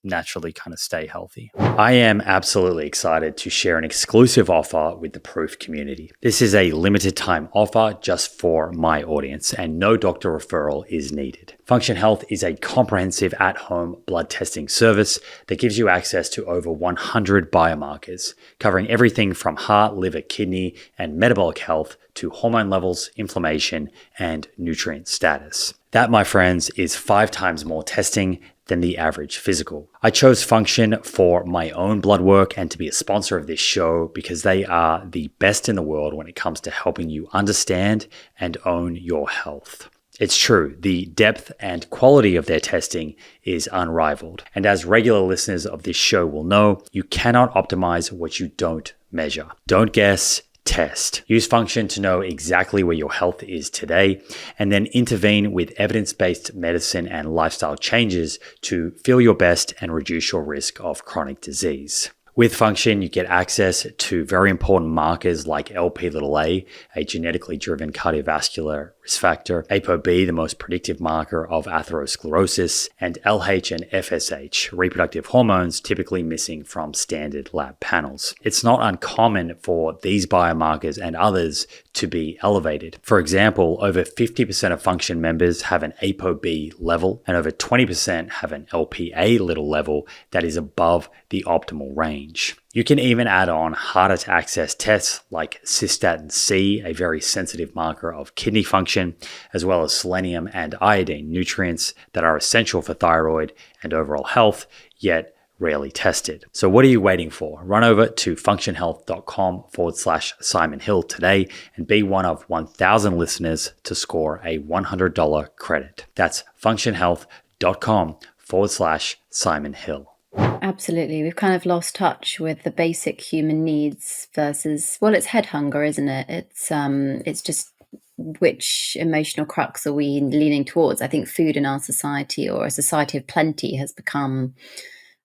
naturally kind of stay healthy. I am absolutely excited to share an exclusive offer with the Proof community. This is a limited time offer just for my audience, and no doctor referral is needed. Function Health is a comprehensive at-home blood testing service that gives you access to over 100 biomarkers, covering everything from heart, liver, kidney, and metabolic health to hormone levels, inflammation, and nutrient status. That, my friends, is 5 times more testing than the average physical. I chose Function for my own blood work and to be a sponsor of this show because they are the best in the world when it comes to helping you understand and own your health. It's true, the depth and quality of their testing is unrivaled. And as regular listeners of this show will know, you cannot optimize what you don't measure. Don't guess, test. Use Function to know exactly where your health is today, and then intervene with evidence-based medicine and lifestyle changes to feel your best and reduce your risk of chronic disease. With Function, you get access to very important markers like Lp(a), a genetically driven cardiovascular risk factor, ApoB, the most predictive marker of atherosclerosis, and LH and FSH, reproductive hormones typically missing from standard lab panels. It's not uncommon for these biomarkers and others to be elevated. For example, over 50% of Function members have an ApoB level, and over 20% have an Lp(a) level that is above the optimal range. You can even add on harder to access tests like cystatin C, a very sensitive marker of kidney function, as well as selenium and iodine, nutrients that are essential for thyroid and overall health, yet rarely tested. So what are you waiting for? Run over to functionhealth.com/Simon Hill today and be one of 1,000 listeners to score a $100 credit. That's functionhealth.com/Simon Hill. Absolutely. We've kind of lost touch with the basic human needs versus, well, it's head hunger, isn't it? It's just which emotional crux are we leaning towards? I think food in our society, or a society of plenty, has become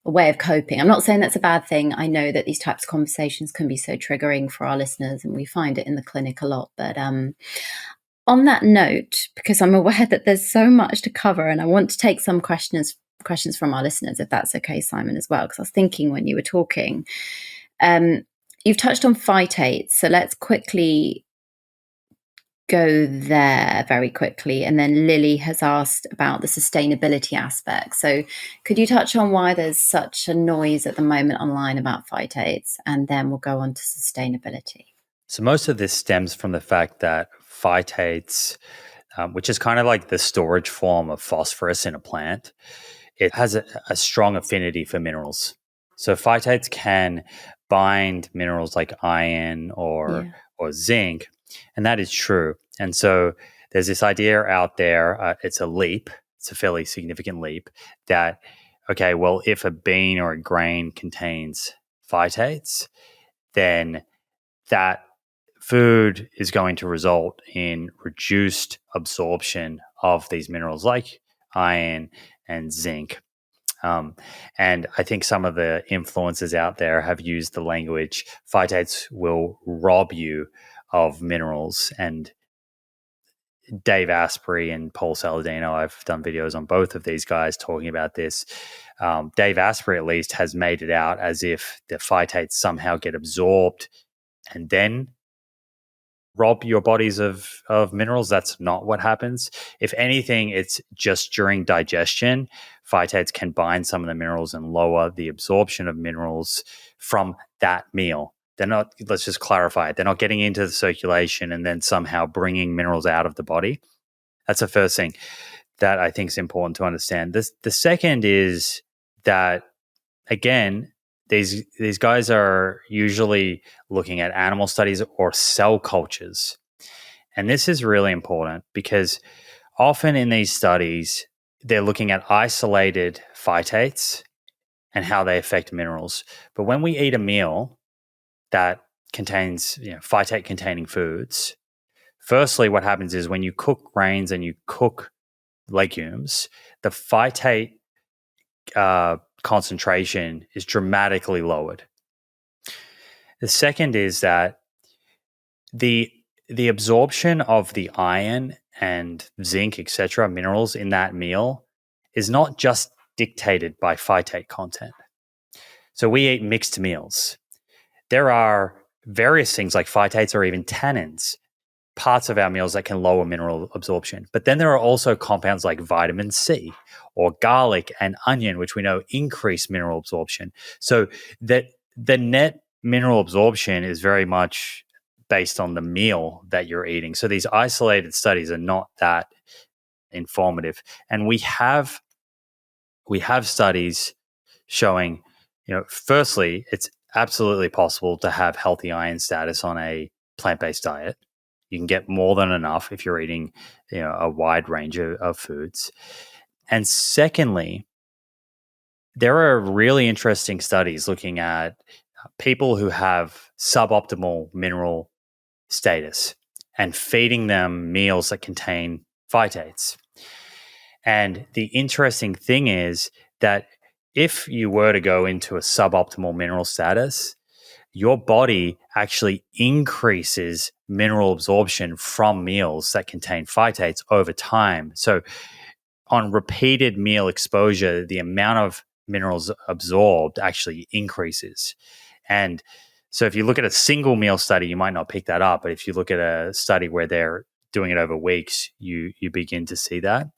a way of coping. I'm not saying that's a bad thing. I know that these types of conversations can be so triggering for our listeners, and we find it in the clinic a lot. But on that note, because I'm aware that there's so much to cover, and I want to take some questions from our listeners, if that's okay, Simon, as well, because I was thinking when you were talking, you've touched on phytates, so let's quickly go there very quickly. And then Lily has asked about the sustainability aspect. So could you touch on why there's such a noise at the moment online about phytates, and then we'll go on to sustainability. So most of this stems from the fact that phytates, which is kind of like the storage form of phosphorus in a plant, it has a strong affinity for minerals. So phytates can bind minerals like iron or zinc, and that is true. And so there's this idea out there, it's a leap, it's a fairly significant leap, that, okay, well, if a bean or a grain contains phytates, then that food is going to result in reduced absorption of these minerals like iron and zinc. And I think some of the influencers out there have used the language phytates will rob you of minerals. And Dave Asprey and Paul Saladino, I've done videos on both of these guys talking about this. Dave Asprey, at least, has made it out as if the phytates somehow get absorbed and then rob your bodies of minerals. That's not what happens. If anything, it's just during digestion, phytates can bind some of the minerals and lower the absorption of minerals from that meal. They're not, let's just clarify it, they're not getting into the circulation and then somehow bringing minerals out of the body. That's the first thing that I think is important to understand. The second is that, again, these guys are usually looking at animal studies or cell cultures. And this is really important because often in these studies, they're looking at isolated phytates and how they affect minerals. But when we eat a meal that contains phytate containing foods, firstly, what happens is when you cook grains and you cook legumes, the phytate concentration is dramatically lowered. The second is that the absorption of the iron and zinc, etc., minerals in that meal is not just dictated by phytate content. So we eat mixed meals. There are various things like phytates or even tannins, parts of our meals that can lower mineral absorption. But then there are also compounds like vitamin C or garlic and onion, which we know increase mineral absorption. So that the net mineral absorption is very much based on the meal that you're eating. So these isolated studies are not that informative. And we have studies showing, firstly, it's absolutely possible to have healthy iron status on a plant-based diet. You can get more than enough if you're eating, a wide range of foods. And secondly, there are really interesting studies looking at people who have suboptimal mineral status and feeding them meals that contain phytates. And the interesting thing is that if you were to go into a suboptimal mineral status, your body actually increases mineral absorption from meals that contain phytates over time. So on repeated meal exposure, the amount of minerals absorbed actually increases. And so if you look at a single meal study, you might not pick that up. But if you look at a study where they're doing it over weeks, you begin to see that.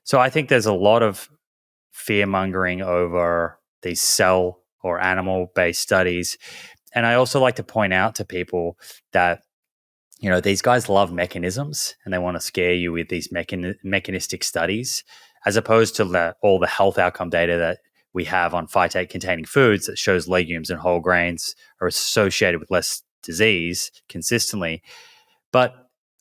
So I think there's a lot of fear mongering over these cell or animal-based studies. And I also like to point out to people that, these guys love mechanisms and they want to scare you with these mechanistic studies, as opposed to all the health outcome data that we have on phytate-containing foods that shows legumes and whole grains are associated with less disease consistently. But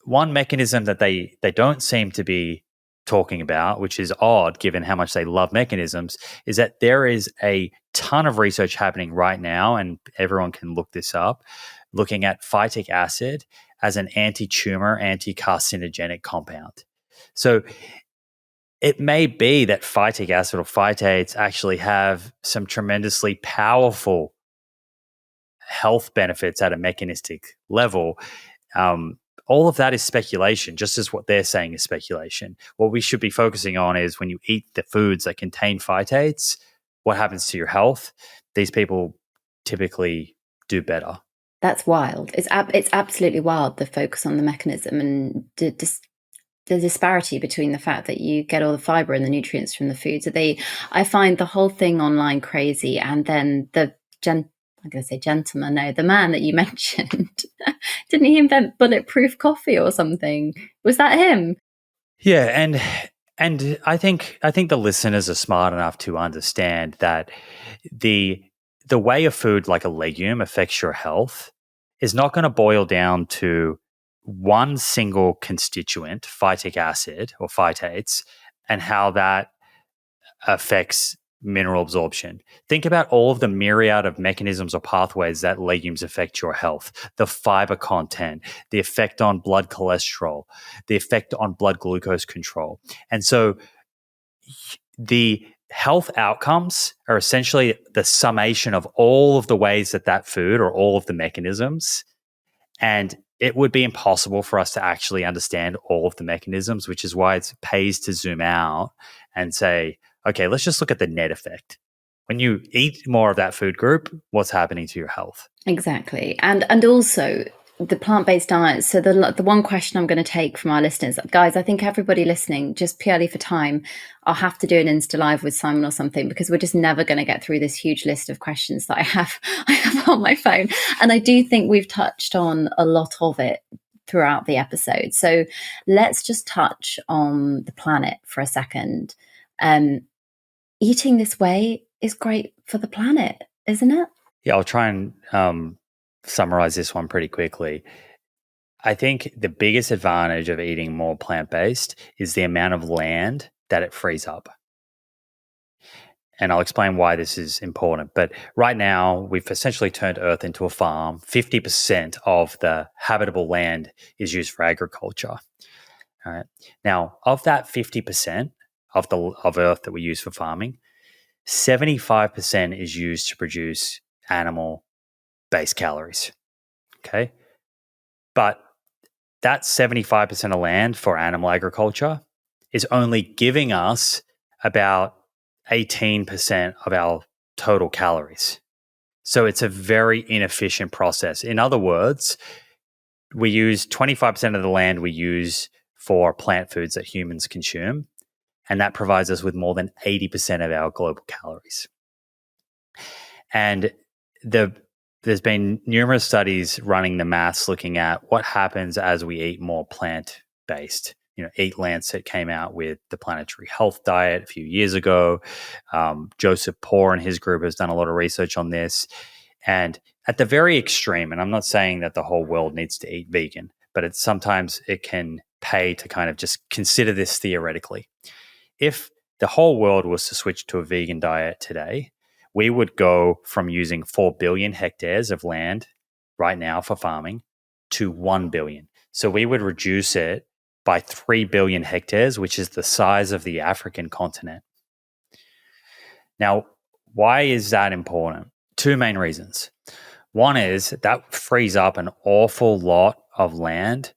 one mechanism that they don't seem to be talking about, which is odd given how much they love mechanisms, is that there is a ton of research happening right now, and everyone can look this up, looking at phytic acid as an anti-tumor, anti-carcinogenic compound. So it may be that phytic acid or phytates actually have some tremendously powerful health benefits at a mechanistic level. All of that is speculation, just as what they're saying is speculation. What we should be focusing on is when you eat the foods that contain phytates, what happens to your health? These people typically do better. That's wild. It's absolutely wild, the focus on the mechanism and the disparity between the fact that you get all the fiber and the nutrients from the food. So I find the whole thing online crazy. And then I'm going to say gentleman, no, the man that you mentioned, didn't he invent bulletproof coffee or something? Was that him? Yeah, and I think the listeners are smart enough to understand that the way a food like a legume affects your health is not going to boil down to one single constituent, phytic acid or phytates, and how that affects mineral absorption. Think about all of the myriad of mechanisms or pathways that legumes affect your health, the fiber content, the effect on blood cholesterol, the effect on blood glucose control. And so the health outcomes are essentially the summation of all of the ways that food or all of the mechanisms. And it would be impossible for us to actually understand all of the mechanisms, which is why it pays to zoom out and say, okay, let's just look at the net effect. When you eat more of that food group, what's happening to your health? Exactly. And also the plant-based diet. So the one question I'm going to take from our listeners, guys, I think everybody listening, just purely for time, I'll have to do an Insta Live with Simon or something, because we're just never going to get through this huge list of questions that I have on my phone. And I do think we've touched on a lot of it throughout the episode. So let's just touch on the planet for a second. Eating this way is great for the planet, isn't it? Yeah, I'll try and summarize this one pretty quickly. I think the biggest advantage of eating more plant-based is the amount of land that it frees up. And I'll explain why this is important. But right now, we've essentially turned Earth into a farm. 50% of the habitable land is used for agriculture. All right. Now, of that 50% of Earth that we use for farming, 75% is used to produce animal-based calories. Okay. But that 75% of land for animal agriculture is only giving us about 18% of our total calories. So it's a very inefficient process. In other words, we use 25% of the land we use for plant foods that humans consume, and that provides us with more than 80% of our global calories. And there's been numerous studies running the maths looking at what happens as we eat more plant-based. Eat Lancet came out with the planetary health diet a few years ago. Joseph Poore and his group has done a lot of research on this. And at the very extreme, and I'm not saying that the whole world needs to eat vegan, but sometimes it can pay to kind of just consider this theoretically. If the whole world was to switch to a vegan diet today, we would go from using 4 billion hectares of land right now for farming to 1 billion. So we would reduce it by 3 billion hectares, which is the size of the African continent. Now, why is that important? Two main reasons. One is that frees up an awful lot of land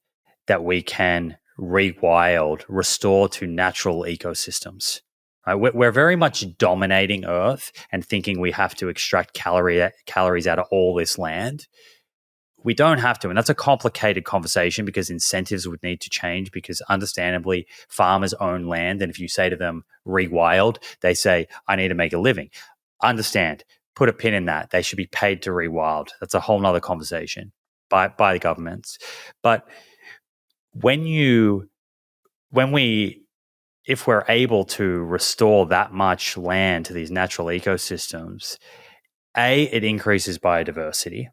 that we can rewild, restore to natural ecosystems. Right? We're very much dominating Earth and thinking we have to extract calories out of all this land. We don't have to, and that's a complicated conversation because incentives would need to change, because understandably farmers own land, and if you say to them rewild, they say, I need to make a living. Understand, put a pin in that. They should be paid to rewild. That's a whole nother conversation by the governments. But if we're able to restore that much land to these natural ecosystems, it increases biodiversity,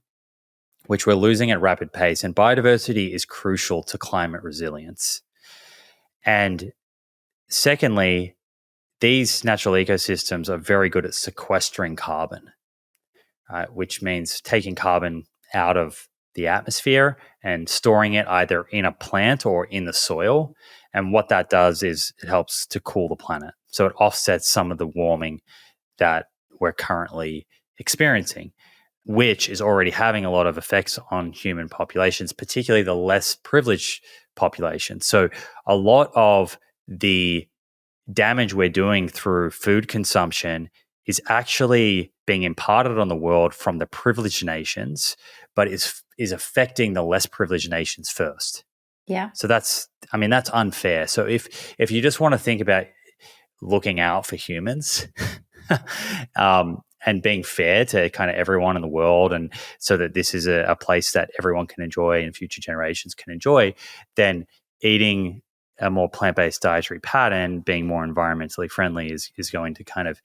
which we're losing at rapid pace. And biodiversity is crucial to climate resilience. And secondly, these natural ecosystems are very good at sequestering carbon, which means taking carbon out of the atmosphere and storing it either in a plant or in the soil. And what that does is it helps to cool the planet. So it offsets some of the warming that we're currently experiencing, which is already having a lot of effects on human populations, particularly the less privileged population. So a lot of the damage we're doing through food consumption is actually being imparted on the world from the privileged nations, but is affecting the less privileged nations first. Yeah. So that's unfair. So if you just want to think about looking out for humans and being fair to kind of everyone in the world, and so that this is a place that everyone can enjoy and future generations can enjoy, then eating a more plant-based dietary pattern, being more environmentally friendly is going to kind of,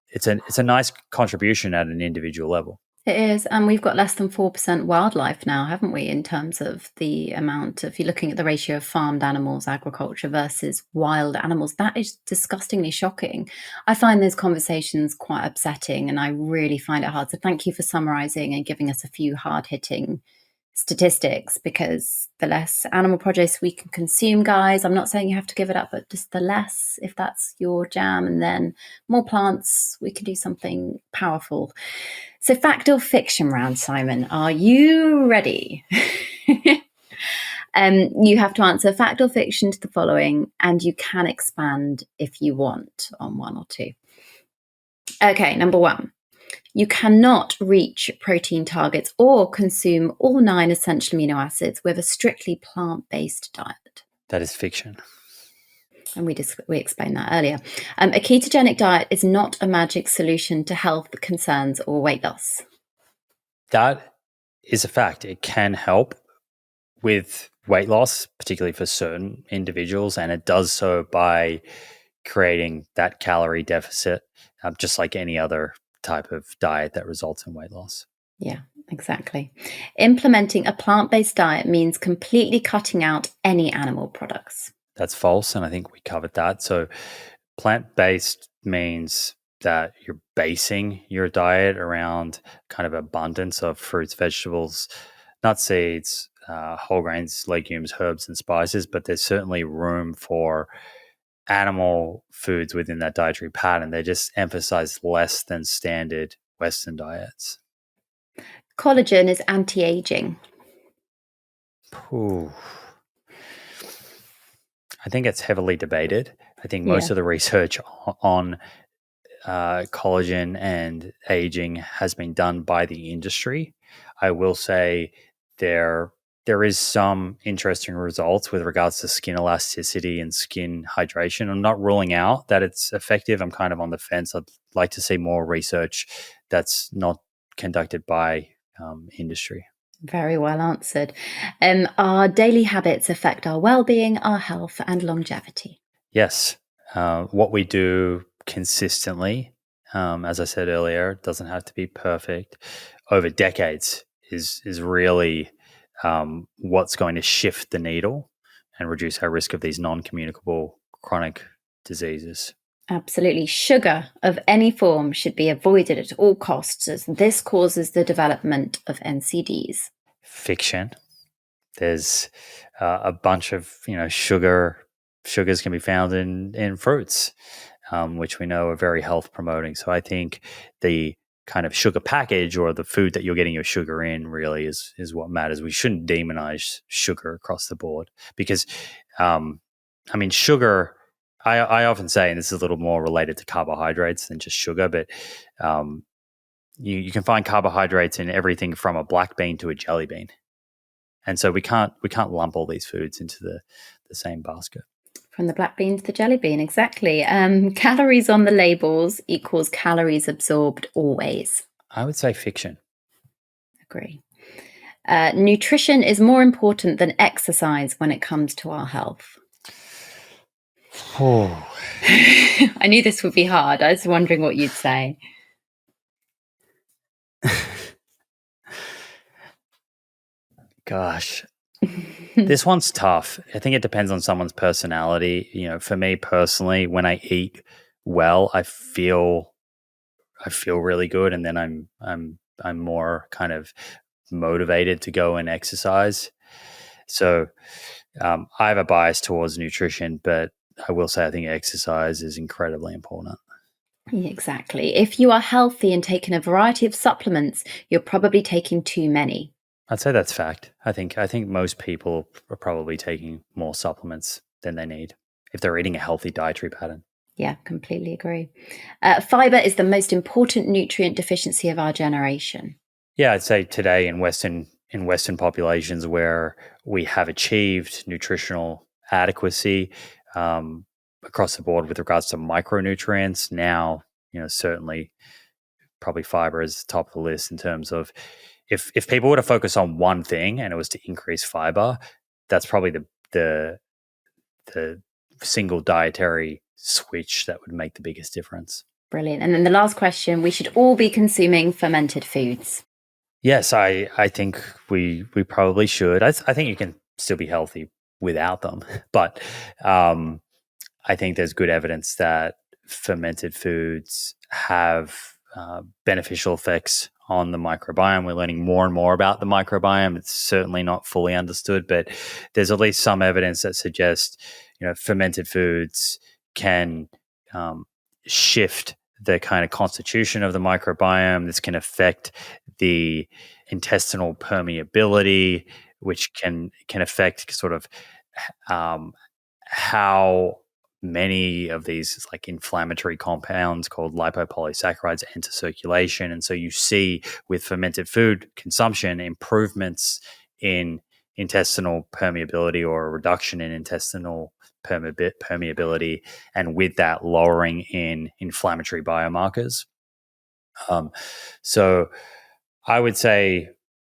it's a nice contribution at an individual level. It is, and we've got less than 4% wildlife now, haven't we, in terms of the amount of, if you're looking at the ratio of farmed animals, agriculture versus wild animals, that is disgustingly shocking. I find those conversations quite upsetting, and I really find it hard. So thank you for summarising and giving us a few hard-hitting statistics, because the less animal produce we can consume, guys, I'm not saying you have to give it up, but just the less, if that's your jam, and then more plants, we can do something powerful. So fact or fiction round, Simon, are you ready? You have to answer fact or fiction to the following, and you can expand if you want on one or two. Okay, number one. You cannot reach protein targets or consume all 9 essential amino acids with a strictly plant-based diet. That is fiction. And we explained that earlier. A ketogenic diet is not a magic solution to health concerns or weight loss. That is a fact. It can help with weight loss, particularly for certain individuals, and it does so by creating that calorie deficit, just like any other type of diet that results in weight loss. Yeah, exactly. Implementing a plant-based diet means completely cutting out any animal products. That's false, and I think we covered that. So plant-based means that you're basing your diet around kind of abundance of fruits, vegetables, nut seeds, whole grains, legumes, herbs, and spices, but there's certainly room for animal foods within that dietary pattern. They just emphasize less than standard Western diets. Collagen is anti-aging. Ooh. I think it's heavily debated. I think most of the research on collagen and aging has been done by the industry. I will say there is some interesting results with regards to skin elasticity and skin hydration. I'm not ruling out that it's effective. I'm kind of on the fence. I'd like to see more research that's not conducted by industry. Very well answered. Our daily habits affect our well-being, our health, and longevity. Yes. What we do consistently, as I said earlier, doesn't have to be perfect, over decades is really what's going to shift the needle and reduce our risk of these non-communicable chronic diseases. Absolutely. Sugar of any form should be avoided at all costs, as this causes the development of NCDs. Fiction. There's a bunch of sugars can be found in fruits, which we know are very health promoting. So I think the kind of sugar package or the food that you're getting your sugar in really is what matters. We shouldn't demonize sugar across the board because, sugar. I often say, and this is a little more related to carbohydrates than just sugar, but you can find carbohydrates in everything from a black bean to a jelly bean. And so we can't lump all these foods into the same basket. From the black bean to the jelly bean, exactly. Calories on the labels equals calories absorbed always. I would say fiction. Agree. Nutrition is more important than exercise when it comes to our health. Oh. I knew this would be hard. I was wondering what you'd say. Gosh, this one's tough. I think it depends on someone's personality. For me personally, when I eat well, I feel really good, and then I'm more kind of motivated to go and exercise. So I have a bias towards nutrition, but I will say I think exercise is incredibly important. Exactly. If you are healthy and taking a variety of supplements, you're probably taking too many. I'd say that's fact. I think most people are probably taking more supplements than they need if they're eating a healthy dietary pattern. Yeah, completely agree. Fiber is the most important nutrient deficiency of our generation. Yeah, I'd say today in Western populations where we have achieved nutritional adequacy across the board with regards to micronutrients, now certainly probably fiber is top of the list in terms of if people were to focus on one thing and it was to increase fiber, that's probably the single dietary switch that would make the biggest difference. Brilliant. And then the last question, we should all be consuming fermented foods. Yes, I think we probably should. I think you can still be healthy without them, but I think there's good evidence that fermented foods have beneficial effects on the microbiome. We're learning more and more about the microbiome. It's certainly not fully understood, but there's at least some evidence that suggests, fermented foods can shift the kind of constitution of the microbiome. This can affect the intestinal permeability, which can affect sort of um, how many of these like inflammatory compounds called lipopolysaccharides enter circulation. And so you see with fermented food consumption improvements in intestinal permeability or a reduction in intestinal permeability, and with that lowering in inflammatory biomarkers. So I would say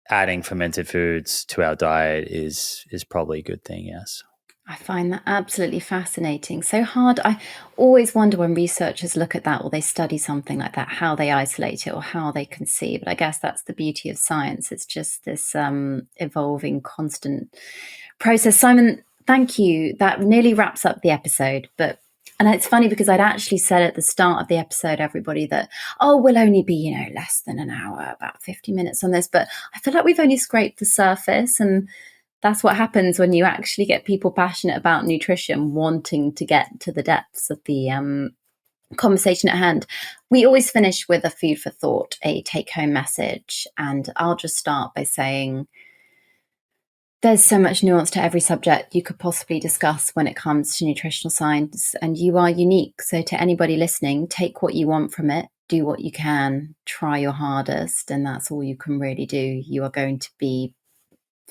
adding fermented foods to our diet is probably a good thing, yes. I find that absolutely fascinating. So hard. I always wonder when researchers look at that or they study something like that, how they isolate it or how they can see. But I guess that's the beauty of science. It's just this evolving, constant process. Simon, thank you. That nearly wraps up the episode. And it's funny because I'd actually said at the start of the episode, everybody, that, we'll only be, less than an hour, about 50 minutes on this. But I feel like we've only scraped the surface, and that's what happens when you actually get people passionate about nutrition, wanting to get to the depths of the conversation at hand. We always finish with a food for thought, a take-home message. And I'll just start by saying there's so much nuance to every subject you could possibly discuss when it comes to nutritional science, and you are unique. So to anybody listening, take what you want from it, do what you can, try your hardest, and that's all you can really do. You are going to be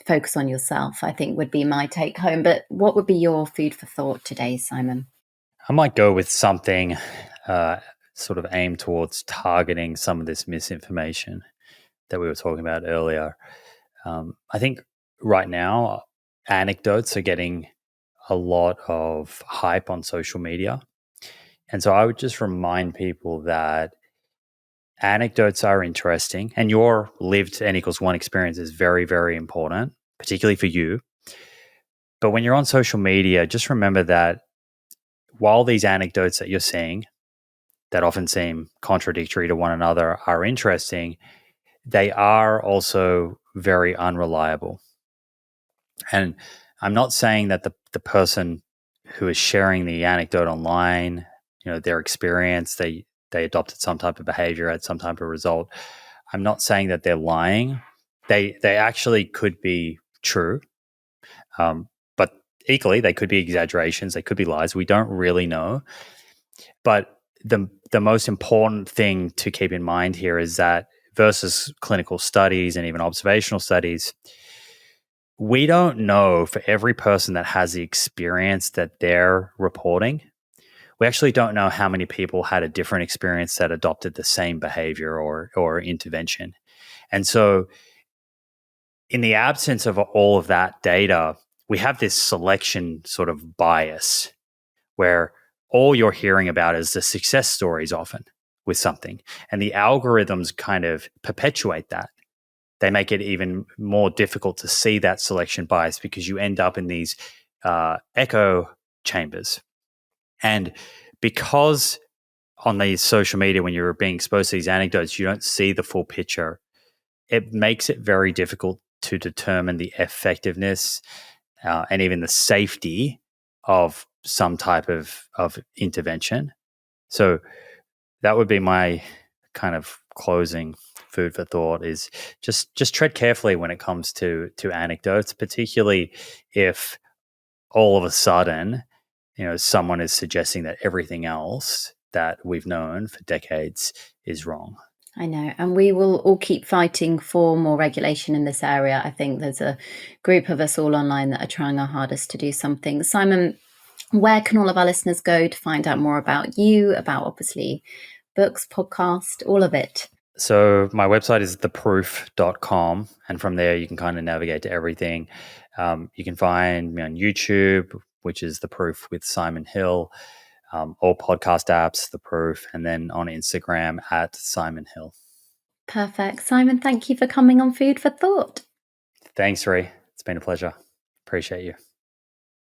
focus on yourself, I think would be my take home. But what would be your food for thought today, Simon? I might go with something sort of aimed towards targeting some of this misinformation that we were talking about earlier. I think right now, anecdotes are getting a lot of hype on social media. And so I would just remind people that anecdotes are interesting, and your lived N=1 experience is very, very important, particularly for you. But when you're on social media, just remember that while these anecdotes that you're seeing that often seem contradictory to one another are interesting, they are also very unreliable. And I'm not saying that the person who is sharing the anecdote online, their experience, they adopted some type of behavior, had some type of result. I'm not saying that they're lying. They actually could be true. But equally, they could be exaggerations. They could be lies. We don't really know. But the most important thing to keep in mind here is that versus clinical studies and even observational studies, we don't know for every person that has the experience that they're reporting. We actually don't know how many people had a different experience that adopted the same behavior or intervention. And so in the absence of all of that data, we have this selection sort of bias where all you're hearing about is the success stories often with something. And the algorithms kind of perpetuate that. They make it even more difficult to see that selection bias because you end up in these echo chambers. And because on these social media, when you're being exposed to these anecdotes, you don't see the full picture, it makes it very difficult to determine the effectiveness and even the safety of some type of intervention. So that would be my kind of closing food for thought, is just tread carefully when it comes to anecdotes, particularly if all of a sudden, someone is suggesting that everything else that we've known for decades is wrong. I know, and we will all keep fighting for more regulation in this area. I think there's a group of us all online that are trying our hardest to do something. Simon, where can all of our listeners go to find out more about you, about obviously books, podcast, all of it? So my website is theproof.com, and from there you can kind of navigate to everything. You can find me on YouTube, which is The Proof with Simon Hill, all podcast apps, The Proof, and then on Instagram at Simon Hill. Perfect. Simon, thank you for coming on Food for Thought. Thanks, Ree. It's been a pleasure. Appreciate you.